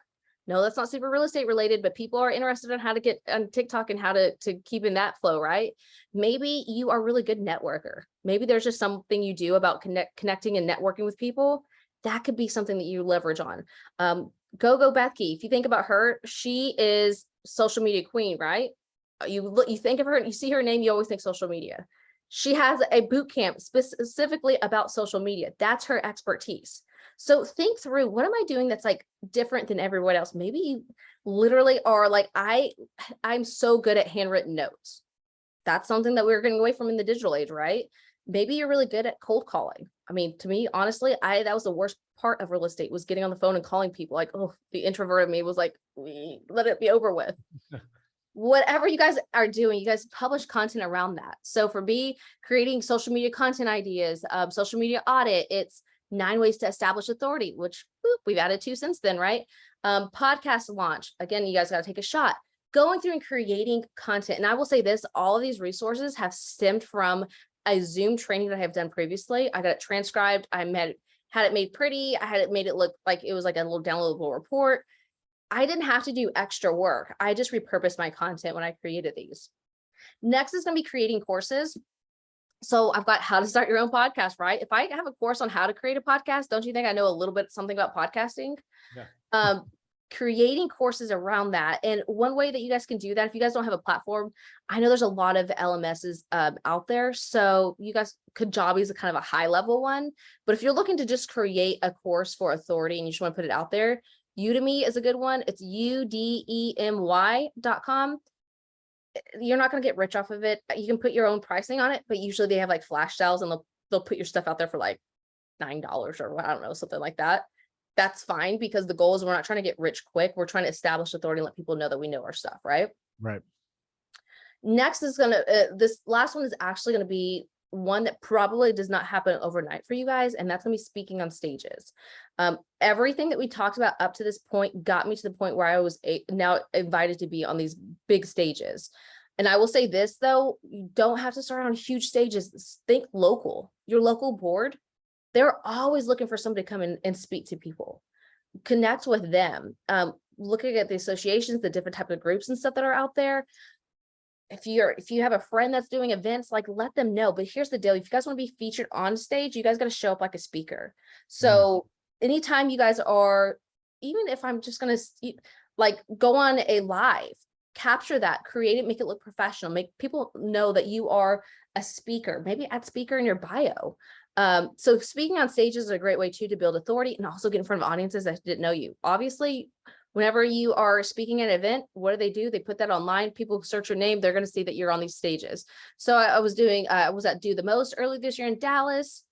No, that's not super real estate related, but people are interested in how to get on TikTok and how to keep in that flow, right? Maybe you are a really good networker. Maybe there's just something you do about connecting and networking with people. That could be something that you leverage on. Go Bethke, if you think about her, she is social media queen, right? You think of her and you see her name, you always think social media. She has a boot camp specifically about social media. That's her expertise. So think through, what am I doing that's like different than everyone else? Maybe you literally are like, I'm so good at handwritten notes. That's something that we're getting away from in the digital age, right? Maybe you're really good at cold calling. I mean, to me, honestly, that was the worst part of real estate, was getting on the phone and calling people. Like, oh, the introvert of me was like, let it be over with. Whatever you guys are doing, you guys publish content around that. So for me, creating social media content ideas, social media audit, it's 9 ways to establish authority, which we've added 2 since then, right? Podcast launch. Again, you guys got to take a shot. Going through and creating content. And I will say this, all of these resources have stemmed from a Zoom training that I have done previously. I got it transcribed. I had it made pretty. I had it made it look like it was like a little downloadable report. I didn't have to do extra work. I just repurposed my content when I created these. Next is going to be creating courses. So I've got how to start your own podcast, right? If I have a course on how to create a podcast, don't you think I know a little bit something about podcasting? Yeah. Creating courses around that. And one way that you guys can do that, if you guys don't have a platform, I know there's a lot of LMSs out there. So you guys, Kajabi is a kind of a high level one. But if you're looking to just create a course for authority and you just want to put it out there, Udemy is a good one. It's udemy.com. You're not going to get rich off of it. You can put your own pricing on it, but usually they have like flash sales and they'll put your stuff out there for like $9 or I don't know, something like that. That's fine, because the goal is we're not trying to get rich quick. We're trying to establish authority and let people know that we know our stuff, right? Right. Next is this last one is actually going to be one that probably does not happen overnight for you guys, and that's going to be speaking on stages. Everything that we talked about up to this point got me to the point where I was now invited to be on these big stages. And I will say this though, you don't have to start on huge stages. Think local. Your local board, they're always looking for somebody to come in and speak to people. Connect with them. Looking at the associations, the different types of groups and stuff that are out there. If you have a friend that's doing events, like, let them know. But here's the deal. If you guys want to be featured on stage, you guys got to show up like a speaker. So anytime you guys are, even if I'm just going to like go on a live, capture that, create it, make it look professional, make people know that you are a speaker, maybe add speaker in your bio. So speaking on stages is a great way too to build authority and also get in front of audiences that didn't know you. Obviously, whenever you are speaking at an event, what do? They put that online. People search your name, they're going to see that you're on these stages. So I was at Do the Most early this year in Dallas.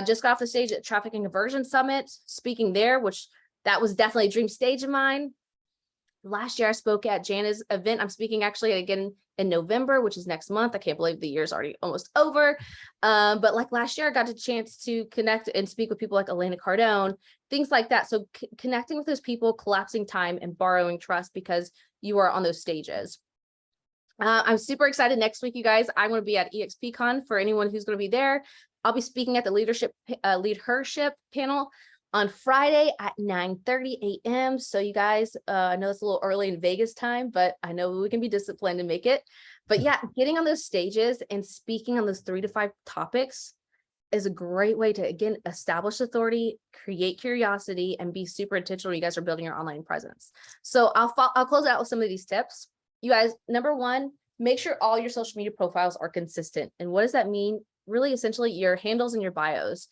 Just got off the stage at Traffic and Conversion Summit, speaking there, which that was definitely a dream stage of mine. Last year I spoke at Jana's event. I'm speaking actually again in November, which is next month. I can't believe the year's already almost over. But like last year, I got a chance to connect and speak with people like Elena Cardone, things like that. So connecting with those people, collapsing time and borrowing trust because you are on those stages. I'm super excited. Next week, you guys, I'm going to be at EXPCon. For anyone who's going to be there, I'll be speaking at the leadership panel on Friday at 9:30 a.m. So you guys, I know it's a little early in Vegas time, but I know we can be disciplined and make it. But yeah, getting on those stages and speaking on those 3 to 5 topics is a great way to, again, establish authority, create curiosity, and be super intentional when you guys are building your online presence. So I'll close out with some of these tips. You guys, number 1, make sure all your social media profiles are consistent. And what does that mean? Really, essentially, your handles and your bios.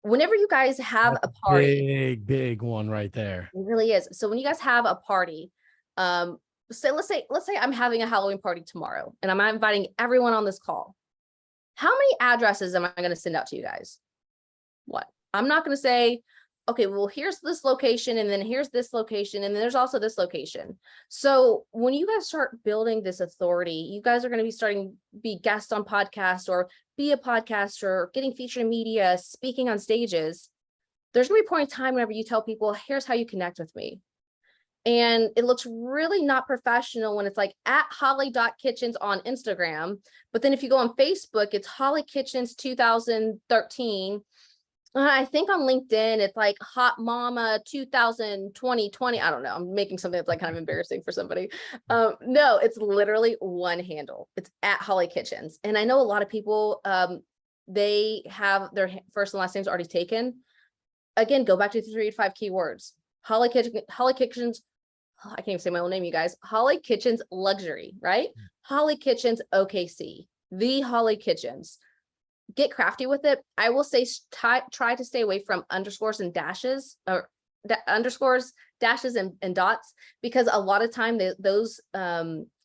Whenever you guys have That's a party, big one right there. it really is. So when you guys have a party, so let's say I'm having a Halloween party tomorrow, and I'm inviting everyone on this call. How many addresses am I going to send out to you guys? What? I'm not going to say, okay, well, here's this location, and then here's this location, and then there's also this location. So when you guys start building this authority, you guys are going to be starting be guests on podcasts, or be a podcaster, getting featured in media, speaking on stages. There's going to be a point in time whenever you tell people, here's how you connect with me. And it looks really not professional when it's like at holly.kitchens on Instagram. But then if you go on Facebook, it's Hollie Kitchens 2013. I think on LinkedIn, it's like Hot Mama 2020. I don't know. I'm making something that's like kind of embarrassing for somebody. No, it's literally one handle. It's at Hollie Kitchens. And I know a lot of people, they have their first and last names already taken. Again, go back to the 3 to 5 keywords. Hollie Kitchens. I can't even say my own name, you guys. Hollie Kitchens Luxury, right? Hollie Kitchens OKC, the Hollie Kitchens. Get crafty with it. I will say try to stay away from underscores and dashes, or underscores, dashes, and dots, because a lot of time those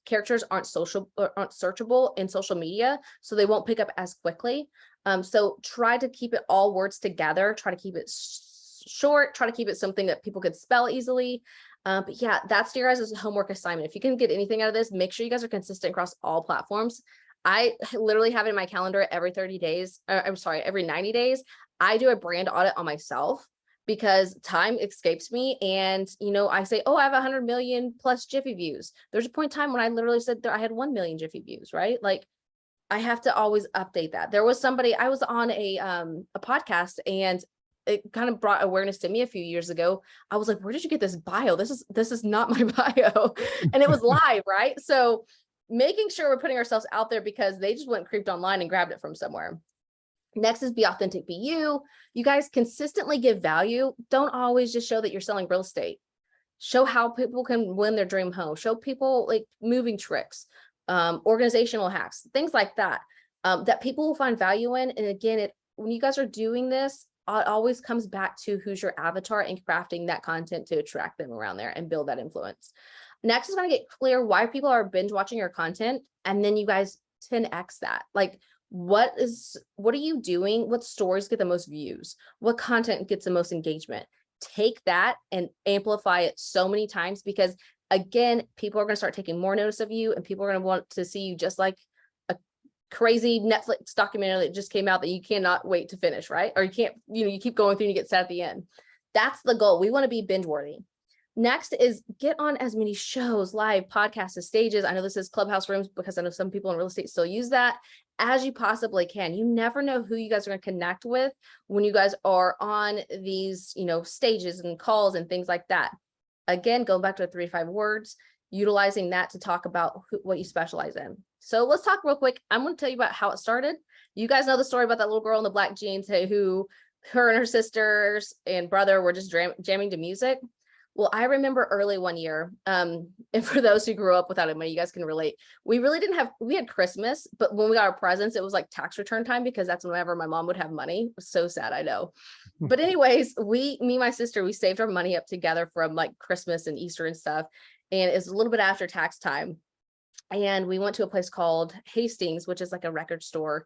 characters aren't searchable in social media, so they won't pick up as quickly. So try to keep it all words together. Try to keep it short. Try to keep it something that people could spell easily. But yeah, that's your guys' homework assignment. If you can get anything out of this, make sure you guys are consistent across all platforms. I literally have it in my calendar every 30 days. Every 90 days. I do a brand audit on myself because time escapes me. And, I say, oh, I have 100 million plus Jiffy views. There's a point in time when I literally said that I had 1 million Jiffy views, right? Like, I have to always update that. There was somebody, I was on a podcast, and it kind of brought awareness to me a few years ago. I was like, where did you get this bio? This is not my bio. And it was live, right? So making sure we're putting ourselves out there, because they just went creeped online and grabbed it from somewhere. Next is be authentic, be you. You guys consistently give value. Don't always just show that you're selling real estate. Show how people can win their dream home. Show people like moving tricks, organizational hacks, things like that, that people will find value in. And again, when you guys are doing this, it always comes back to who's your avatar and crafting that content to attract them around there and build that influence. Next is going to get clear why people are binge watching your content. And then you guys 10x that. Like, what are you doing? What stories get the most views? What content gets the most engagement? Take that and amplify it so many times, because again, people are going to start taking more notice of you, and people are going to want to see you, just like a crazy Netflix documentary that just came out that you cannot wait to finish, right? Or you can't, you keep going through and you get sad at the end. That's the goal. We want to be binge worthy. Next is get on as many shows, live podcasts, and stages. I know this is Clubhouse rooms because I know some people in real estate still use that, as you possibly can. You never know who you guys are going to connect with when you guys are on these, stages and calls and things like that. Again, going back to the 3 to 5 words, utilizing that to talk about what you specialize in. So let's talk real quick. I'm going to tell you about how it started. You guys know the story about that little girl in the black jeans who her and her sisters and brother were just jamming to music. Well, I remember early one year, and for those who grew up without money, you guys can relate. We had Christmas, but when we got our presents, it was like tax return time, because that's whenever my mom would have money. It was so sad, I know. But anyways, me and my sister, we saved our money up together from like Christmas and Easter and stuff. And it's a little bit after tax time. And we went to a place called Hastings, which is like a record store,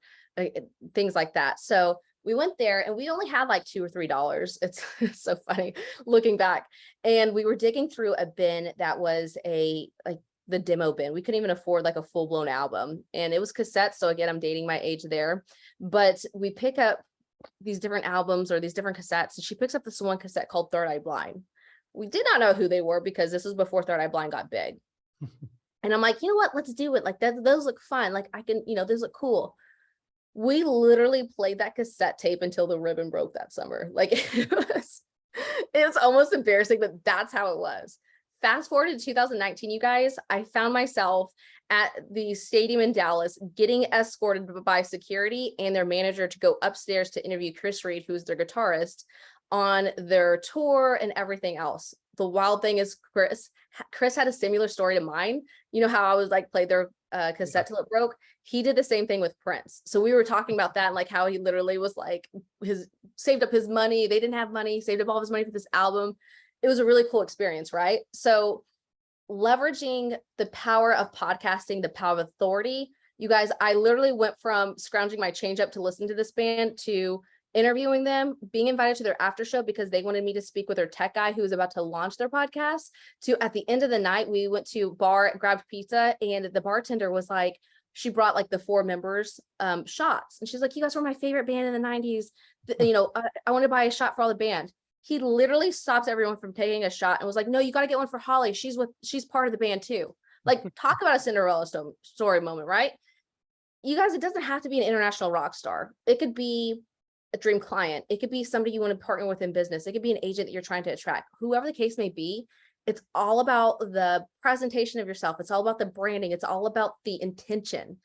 things like that. So we went there, and we only had like $2 or $3. It's so funny looking back. And we were digging through a bin that was the demo bin. We couldn't even afford like a full blown album, and it was cassettes. So again, I'm dating my age there, but we pick up these different albums or these different cassettes. And she picks up this one cassette called Third Eye Blind. We did not know who they were, because this was before Third Eye Blind got big. And I'm like, you know what, let's do it. Like that, those look fun. Like I can, those look cool. We literally played that cassette tape until the ribbon broke that summer. Like it was almost embarrassing, but that's how it was. Fast forward to 2019, you guys, I found myself at the stadium in Dallas getting escorted by security and their manager to go upstairs to interview Chris Reed, who's their guitarist, on their tour and everything else. The wild thing is Chris had a similar story to mine. You know how I was like, played their cassette till it broke? He did the same thing with Prince. So we were talking about that and like how he literally was like, saved up his money. They didn't have money, saved up all of his money for this album. It was a really cool experience, right? So leveraging the power of podcasting, the power of authority, you guys, I literally went from scrounging my change up to listen to this band to interviewing them, being invited to their after show because they wanted me to speak with their tech guy who was about to launch their podcast, to at the end of the night, we went to bar, grabbed pizza, and the bartender was like, she brought like the 4 members shots. And she's like, you guys were my favorite band in the 90s. I want to buy a shot for all the band. He literally stopped everyone from taking a shot and was like, no, you got to get one for Hollie. She's part of the band too. Like talk about a Cinderella story moment, right? You guys, it doesn't have to be an international rock star. It could be a dream client. It could be somebody you want to partner with in business. It could be an agent that you're trying to attract. Whoever the case may be, it's all about the presentation of yourself. It's all about the branding. It's all about the intention.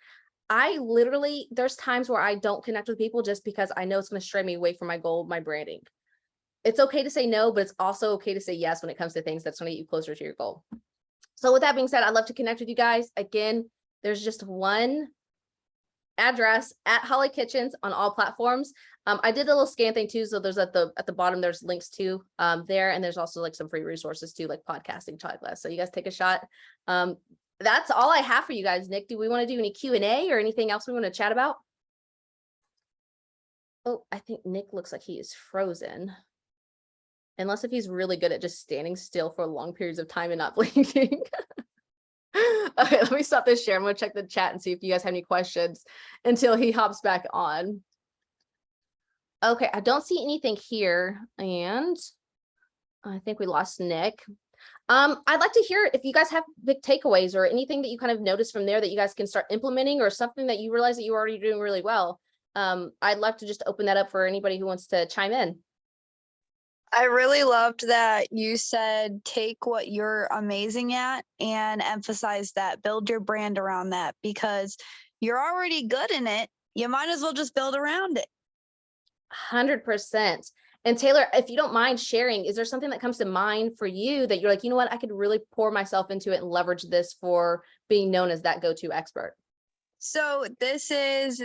There's times where I don't connect with people just because I know it's going to stray me away from my goal, my branding. It's okay to say no, but it's also okay to say yes when it comes to things that's going to get you closer to your goal. So with that being said, I'd love to connect with you guys. Again, there's just one address at Hollie Kitchens on all platforms. I did a little scan thing too. So there's at the bottom, there's links to there. And there's also like some free resources too, like podcasting checklist. So you guys take a shot. That's all I have for you guys. Nick, do we want to do any Q&A or anything else we want to chat about? Oh, I think Nick looks like he is frozen. Unless if he's really good at just standing still for long periods of time and not blinking. Okay, let me stop this share. I'm going to check the chat and see if you guys have any questions until he hops back on. Okay, I don't see anything here. And I think we lost Nick. I'd like to hear if you guys have big takeaways or anything that you kind of noticed from there that you guys can start implementing, or something that you realize that you're already doing really well. I'd love to just open that up for anybody who wants to chime in. I really loved that you said take what you're amazing at and emphasize that, build your brand around that, because you're already good in it. You might as well just build around it. 100%. And Taylor, if you don't mind sharing, is there something that comes to mind for you that you're like, you know what, I could really pour myself into it and leverage this for being known as that go-to expert? So this is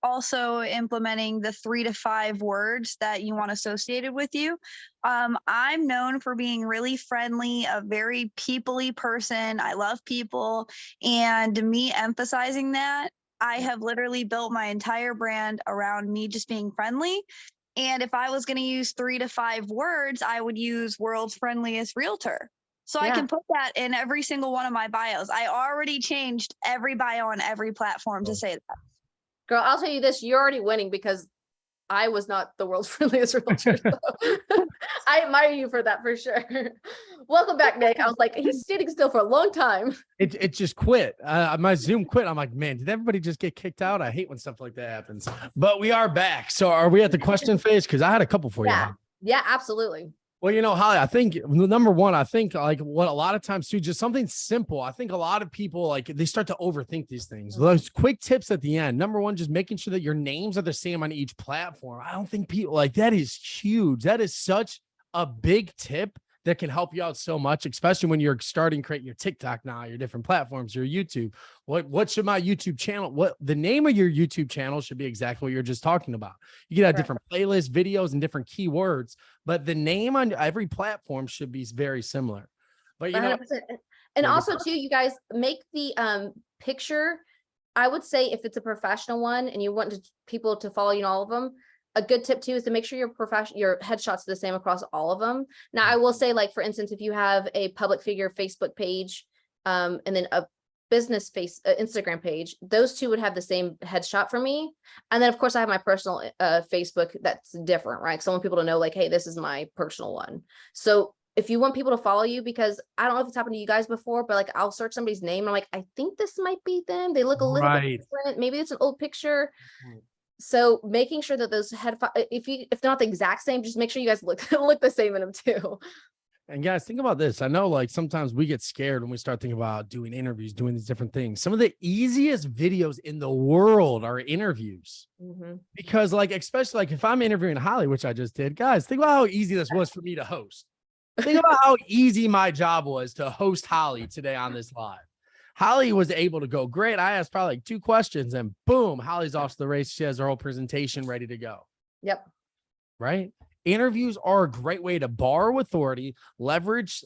also implementing the 3 to 5 words that you want associated with you. I'm known for being really friendly, a very people-y person. I love people, and me emphasizing that, I have literally built my entire brand around me just being friendly. And if I was going to use 3 to 5 words, I would use world's friendliest realtor. So I can put that in every single one of my bios. I already changed every bio on every platform to say that. Girl, I'll tell you this, you're already winning because I was not the world's friendliest realtor. So I admire you for that for sure. Welcome back, Nick. I was like, he's standing still for a long time. It just quit. My Zoom quit. I'm like, man, did everybody just get kicked out? I hate when stuff like that happens. But we are back. So are we at the question phase? Because I had a couple for you. Yeah, absolutely. Well, Hollie, I think number one, like what a lot of times too, just something simple. I think a lot of people like they start to overthink these things. Those quick tips at the end. Number one, just making sure that your names are the same on each platform. I don't think people like that is huge. That is such a big tip that can help you out so much, especially when you're starting to create your TikTok now, your different platforms, your YouTube. What should my YouTube channel, what the name of your YouTube channel should be exactly what you're just talking about. You can have different playlists, videos, and different keywords, but the name on every platform should be very similar. But 100%. And also too, you guys make the picture. I would say if it's a professional one and you want people to follow you in all of them, a good tip too is to make sure your headshots are the same across all of them. Now, I will say, like, for instance, if you have a public figure Facebook page, and then a business Instagram page, those two would have the same headshot for me. And then of course I have my personal Facebook that's different, right? So I want people to know like, hey, this is my personal one. So if you want people to follow you, because I don't know if it's happened to you guys before, but like I'll search somebody's name and I'm like, I think this might be them. They look a little bit Right. different. Maybe it's an old picture. So making sure that those if not the exact same, just make sure you guys look the same in them too. And guys, think about this. I know like sometimes we get scared when we start thinking about doing interviews, doing these different things. Some of the easiest videos in the world are interviews. Because like, especially like if I'm interviewing Hollie, which I just did, guys, think about how easy this was for me to host. Think about how easy my job was to host Hollie today on this live. Hollie was able to go great. I asked probably like 2 questions and boom, Hollie's off to the race. She has her whole presentation ready to go. Yep. Right. Interviews are a great way to borrow authority, leverage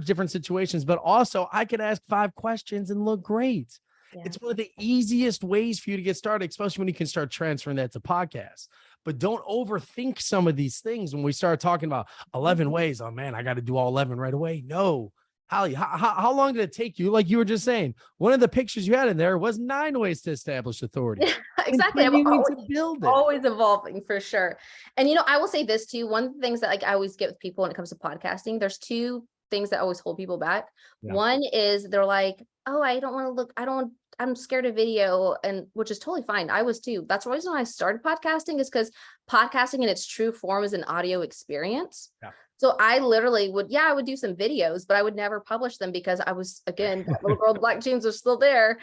different situations, but also I could ask 5 questions and look great. Yeah. It's one of the easiest ways for you to get started, especially when you can start transferring that to podcasts. But don't overthink some of these things when we start talking about 11 ways. Oh man, I got to do all 11 right away. No. Hollie, how long did it take you? Like you were just saying, one of the pictures you had in there was 9 ways to establish authority. Exactly. I'm build it. Always evolving for sure. And, I will say this too. One of the things that like I always get with people when it comes to podcasting, there's 2 things that always hold people back. Yeah. One is they're like, oh, I'm scared of video, and which is totally fine. I was too. That's the reason why I started podcasting, is because podcasting in its true form is an audio experience. Yeah. So I literally I would do some videos, but I would never publish them because I was, again, that little girl in black jeans was still there.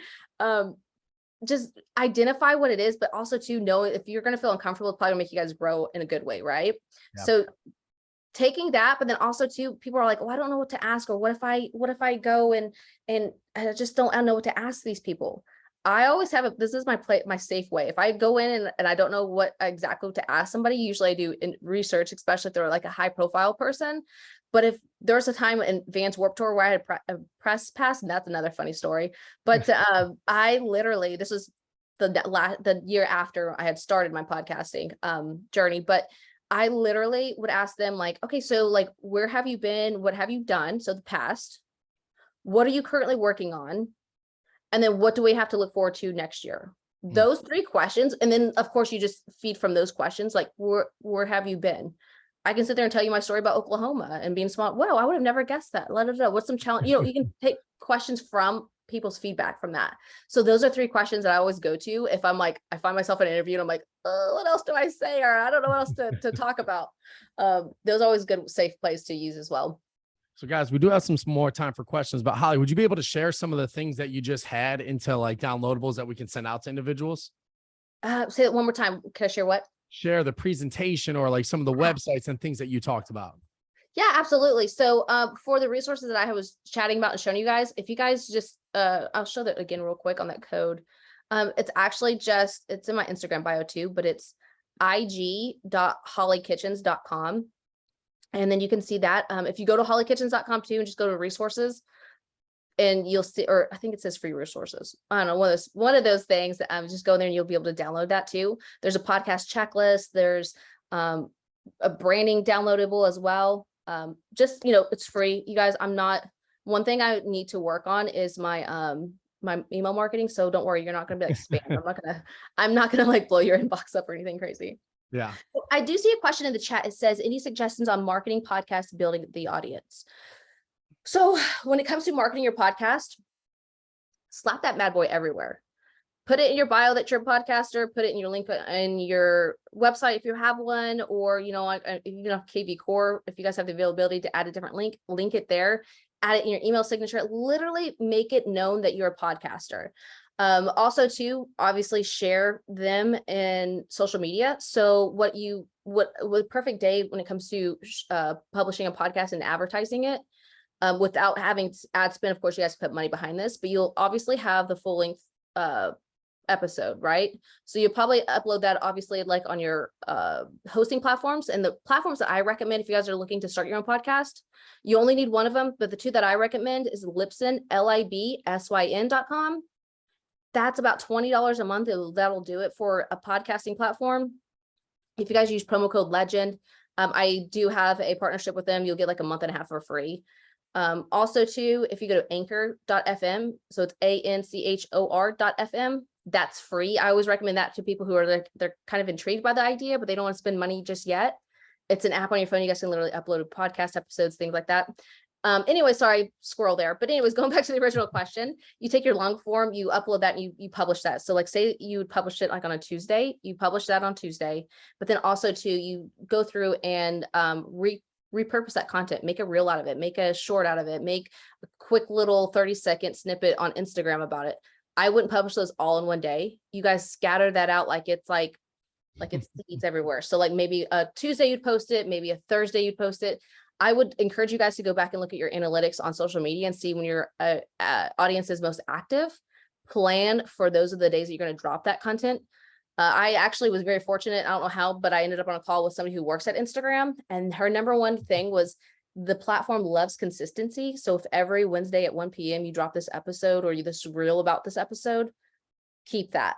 Just identify what it is, but also to know if you're going to feel uncomfortable, it's probably gonna make you guys grow in a good way. Right. Yep. So taking that, but then also too, people are like, oh, I don't know what to ask. Or what if I go and I just don't know what to ask these people. I always have this is my safe way. If I go in and I don't know what exactly to ask somebody, usually I do in research, especially if they're like a high profile person. But if there's a time in Vans Warped Tour where I had a press pass, and that's another funny story. But I literally, this was the year after I had started my podcasting journey, but I literally would ask them like, okay, so like, where have you been? What have you done? So the past, what are you currently working on? And then what do we have to look forward to next year? Those 3 questions. And then of course you just feed from those questions. Like, where have you been? I can sit there and tell you my story about Oklahoma and being small. Whoa, I would have never guessed that. Let it know. What's some challenge? You can take questions from people's feedback from that. So those are 3 questions that I always go to. If I'm like, I find myself in an interview and I'm like, oh, what else do I say? Or I don't know what else to talk about. Those are always good, safe place to use as well. So guys, we do have some more time for questions, but Hollie, would you be able to share some of the things that you just had into like downloadables that we can send out to individuals? Say it one more time. Can I share what? Share the presentation or like some of the websites and things that you talked about. Yeah, absolutely. So for the resources that I was chatting about and showing you guys, if you guys just, I'll show that again real quick on that code. It's actually it's in my Instagram bio too, but it's ig.holliekitchens.com. And then you can see that if you go to holliekitchens.com too, and just go to resources, and you'll see, or I think it says free resources. I don't know, one of those things. Just go there and you'll be able to download that too. There's a podcast checklist. There's a branding downloadable as well. Just, it's free. You guys, one thing I need to work on is my my email marketing. So don't worry, you're not going to be like spam. I'm not going to like blow your inbox up or anything crazy. Yeah. I do see a question in the chat. It says, any suggestions on marketing podcasts, building the audience? So when it comes to marketing your podcast, slap that bad boy everywhere. Put it in your bio that you're a podcaster, put it in your link in your website if you have one, or, KV Core, if you guys have the availability to add a different link it there, add it in your email signature, literally make it known that you're a podcaster. Also too, obviously share them in social media. So what perfect day when it comes to publishing a podcast and advertising it, without having ad spend. Of course, you guys put money behind this, but you'll obviously have the full length episode, right? So you'll probably upload that obviously like on your hosting platforms, and the platforms that I recommend if you guys are looking to start your own podcast, you only need one of them, but the 2 that I recommend is Libsyn, libsyn.com. That's about $20 a month. That'll do it for a podcasting platform. If you guys use promo code LEGEND, I do have a partnership with them. You'll get like a month and a half for free. Also too, if you go to anchor.fm, so it's anchor.fm, that's free. I always recommend that to people who are they're kind of intrigued by the idea, but they don't want to spend money just yet. It's an app on your phone. You guys can literally upload podcast episodes, things like that. Anyway, sorry, squirrel there. But anyways, going back to the original question, you take your long form, you upload that, and you publish that. So like say you would publish it like on a Tuesday, you publish that on Tuesday, but then also too, you go through and repurpose that content, make a reel out of it, make a short out of it, make a quick little 30-second snippet on Instagram about it. I wouldn't publish those all in one day. You guys scatter that out like it's seeds everywhere. So like maybe a Tuesday you'd post it, maybe a Thursday you'd post it. I would encourage you guys to go back and look at your analytics on social media and see when your audience is most active. Plan for those are the days that you're going to drop that content. I actually was very fortunate. I don't know how, but I ended up on a call with somebody who works at Instagram, and her number one thing was the platform loves consistency. So if every Wednesday at 1 p.m. you drop this episode or you this reel about this episode, keep that.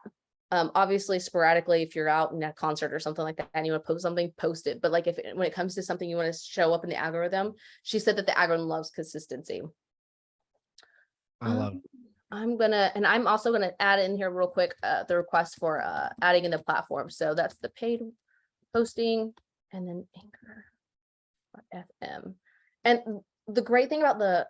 Obviously sporadically, if you're out in a concert or something like that and you want to post something, post it. But like when it comes to something you want to show up in the algorithm, she said that the algorithm loves consistency. I love it. I'm also gonna add in here real quick the request for adding in the platform. So that's the paid posting and then Anchor.fm. And the great thing about the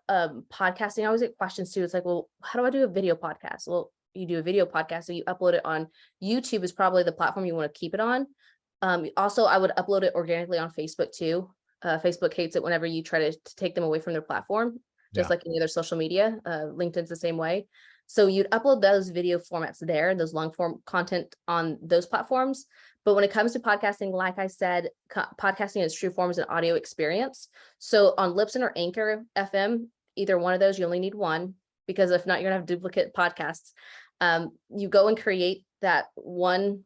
podcasting, I always get questions too. It's like, well, how do I do a video podcast? Well, you do a video podcast, so you upload it on YouTube is probably the platform you want to keep it on. Also, I would upload it organically on Facebook too. Facebook hates it whenever you try to take them away from their platform, just like any other social media. LinkedIn's the same way. So you'd upload those video formats there, those long form content on those platforms. But when it comes to podcasting, like I said, podcasting in its true form is an audio experience. So on Libsyn or Anchor FM, either one of those, you only need one, because if not, you're gonna have duplicate podcasts. You go and create that one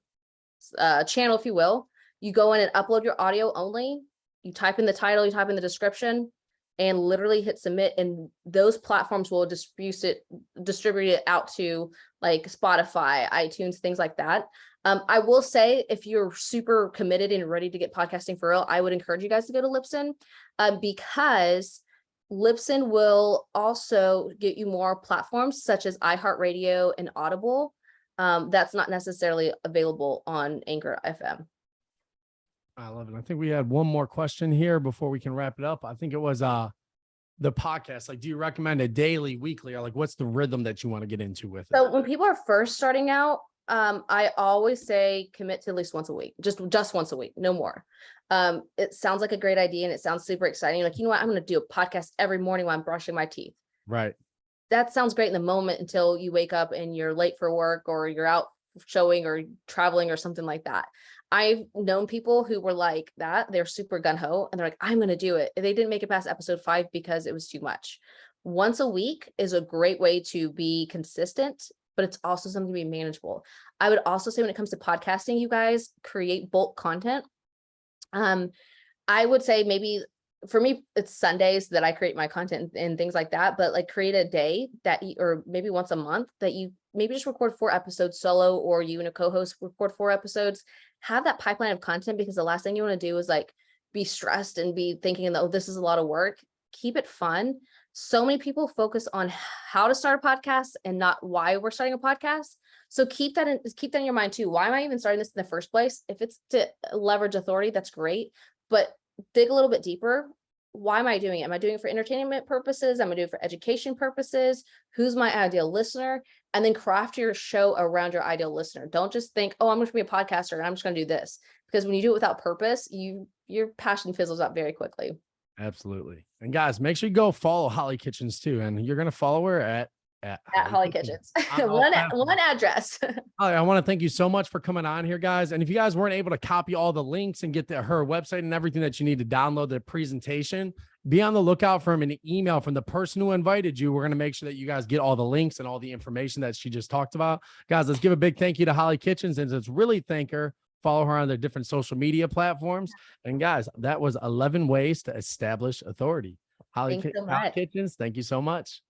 channel, if you will. You go in and upload your audio only. You type in the title, you type in the description, and literally hit submit, and those platforms will distribute it out to like Spotify, iTunes, things like that. I will say, if you're super committed and ready to get podcasting for real, I would encourage you guys to go to Libsyn, because Libsyn will also get you more platforms such as iHeartRadio and Audible. That's not necessarily available on Anchor FM. I love it. I think we had one more question here before we can wrap it up. I think it was the podcast. Like, do you recommend a daily, weekly, or like what's the rhythm that you want to get into with it? So when people are first starting out, I always say commit to at least once a week, just once a week, no more. It sounds like a great idea and it sounds super exciting. Like, you know what, I'm going to do a podcast every morning while I'm brushing my teeth. Right. That sounds great in the moment until you wake up and you're late for work or you're out showing or traveling or something like that. I've known people who were like that. They're super gung-ho and they're like, I'm going to do it. They didn't make it past episode 5 because it was too much. Once a week is a great way to be consistent, but it's also something to be manageable. I would also say when it comes to podcasting, you guys create bulk content. I would say maybe for me, it's Sundays that I create my content and things like that, but like create a day that or maybe once a month that you maybe just record 4 episodes solo, or you and a co-host record 4 episodes, have that pipeline of content, because the last thing you want to do is like be stressed and be thinking, oh, this is a lot of work. Keep it fun. So many people focus on how to start a podcast and not why we're starting a podcast. So keep that in your mind too. Why am I even starting this in the first place? If it's to leverage authority, that's great, but dig a little bit deeper. Why am I doing it? Am I doing it for entertainment purposes? Am I doing it for education purposes? Who's my ideal listener? And then craft your show around your ideal listener. Don't just think, oh, I'm going to be a podcaster and I'm just going to do this. Because when you do it without purpose, your passion fizzles out very quickly. Absolutely. And guys, make sure you go follow Hollie Kitchens too. And you're going to follow her at Hollie Kitchens. one address. Hollie, I want to thank you so much for coming on here, guys. And if you guys weren't able to copy all the links and get her website and everything that you need to download the presentation, be on the lookout for an email from the person who invited you. We're going to make sure that you guys get all the links and all the information that she just talked about. Guys, let's give a big thank you to Hollie Kitchens, and let's really thank her. Follow her on their different social media platforms. And guys, that was 11 ways to establish authority. Hollie Kitchens, thank you so much.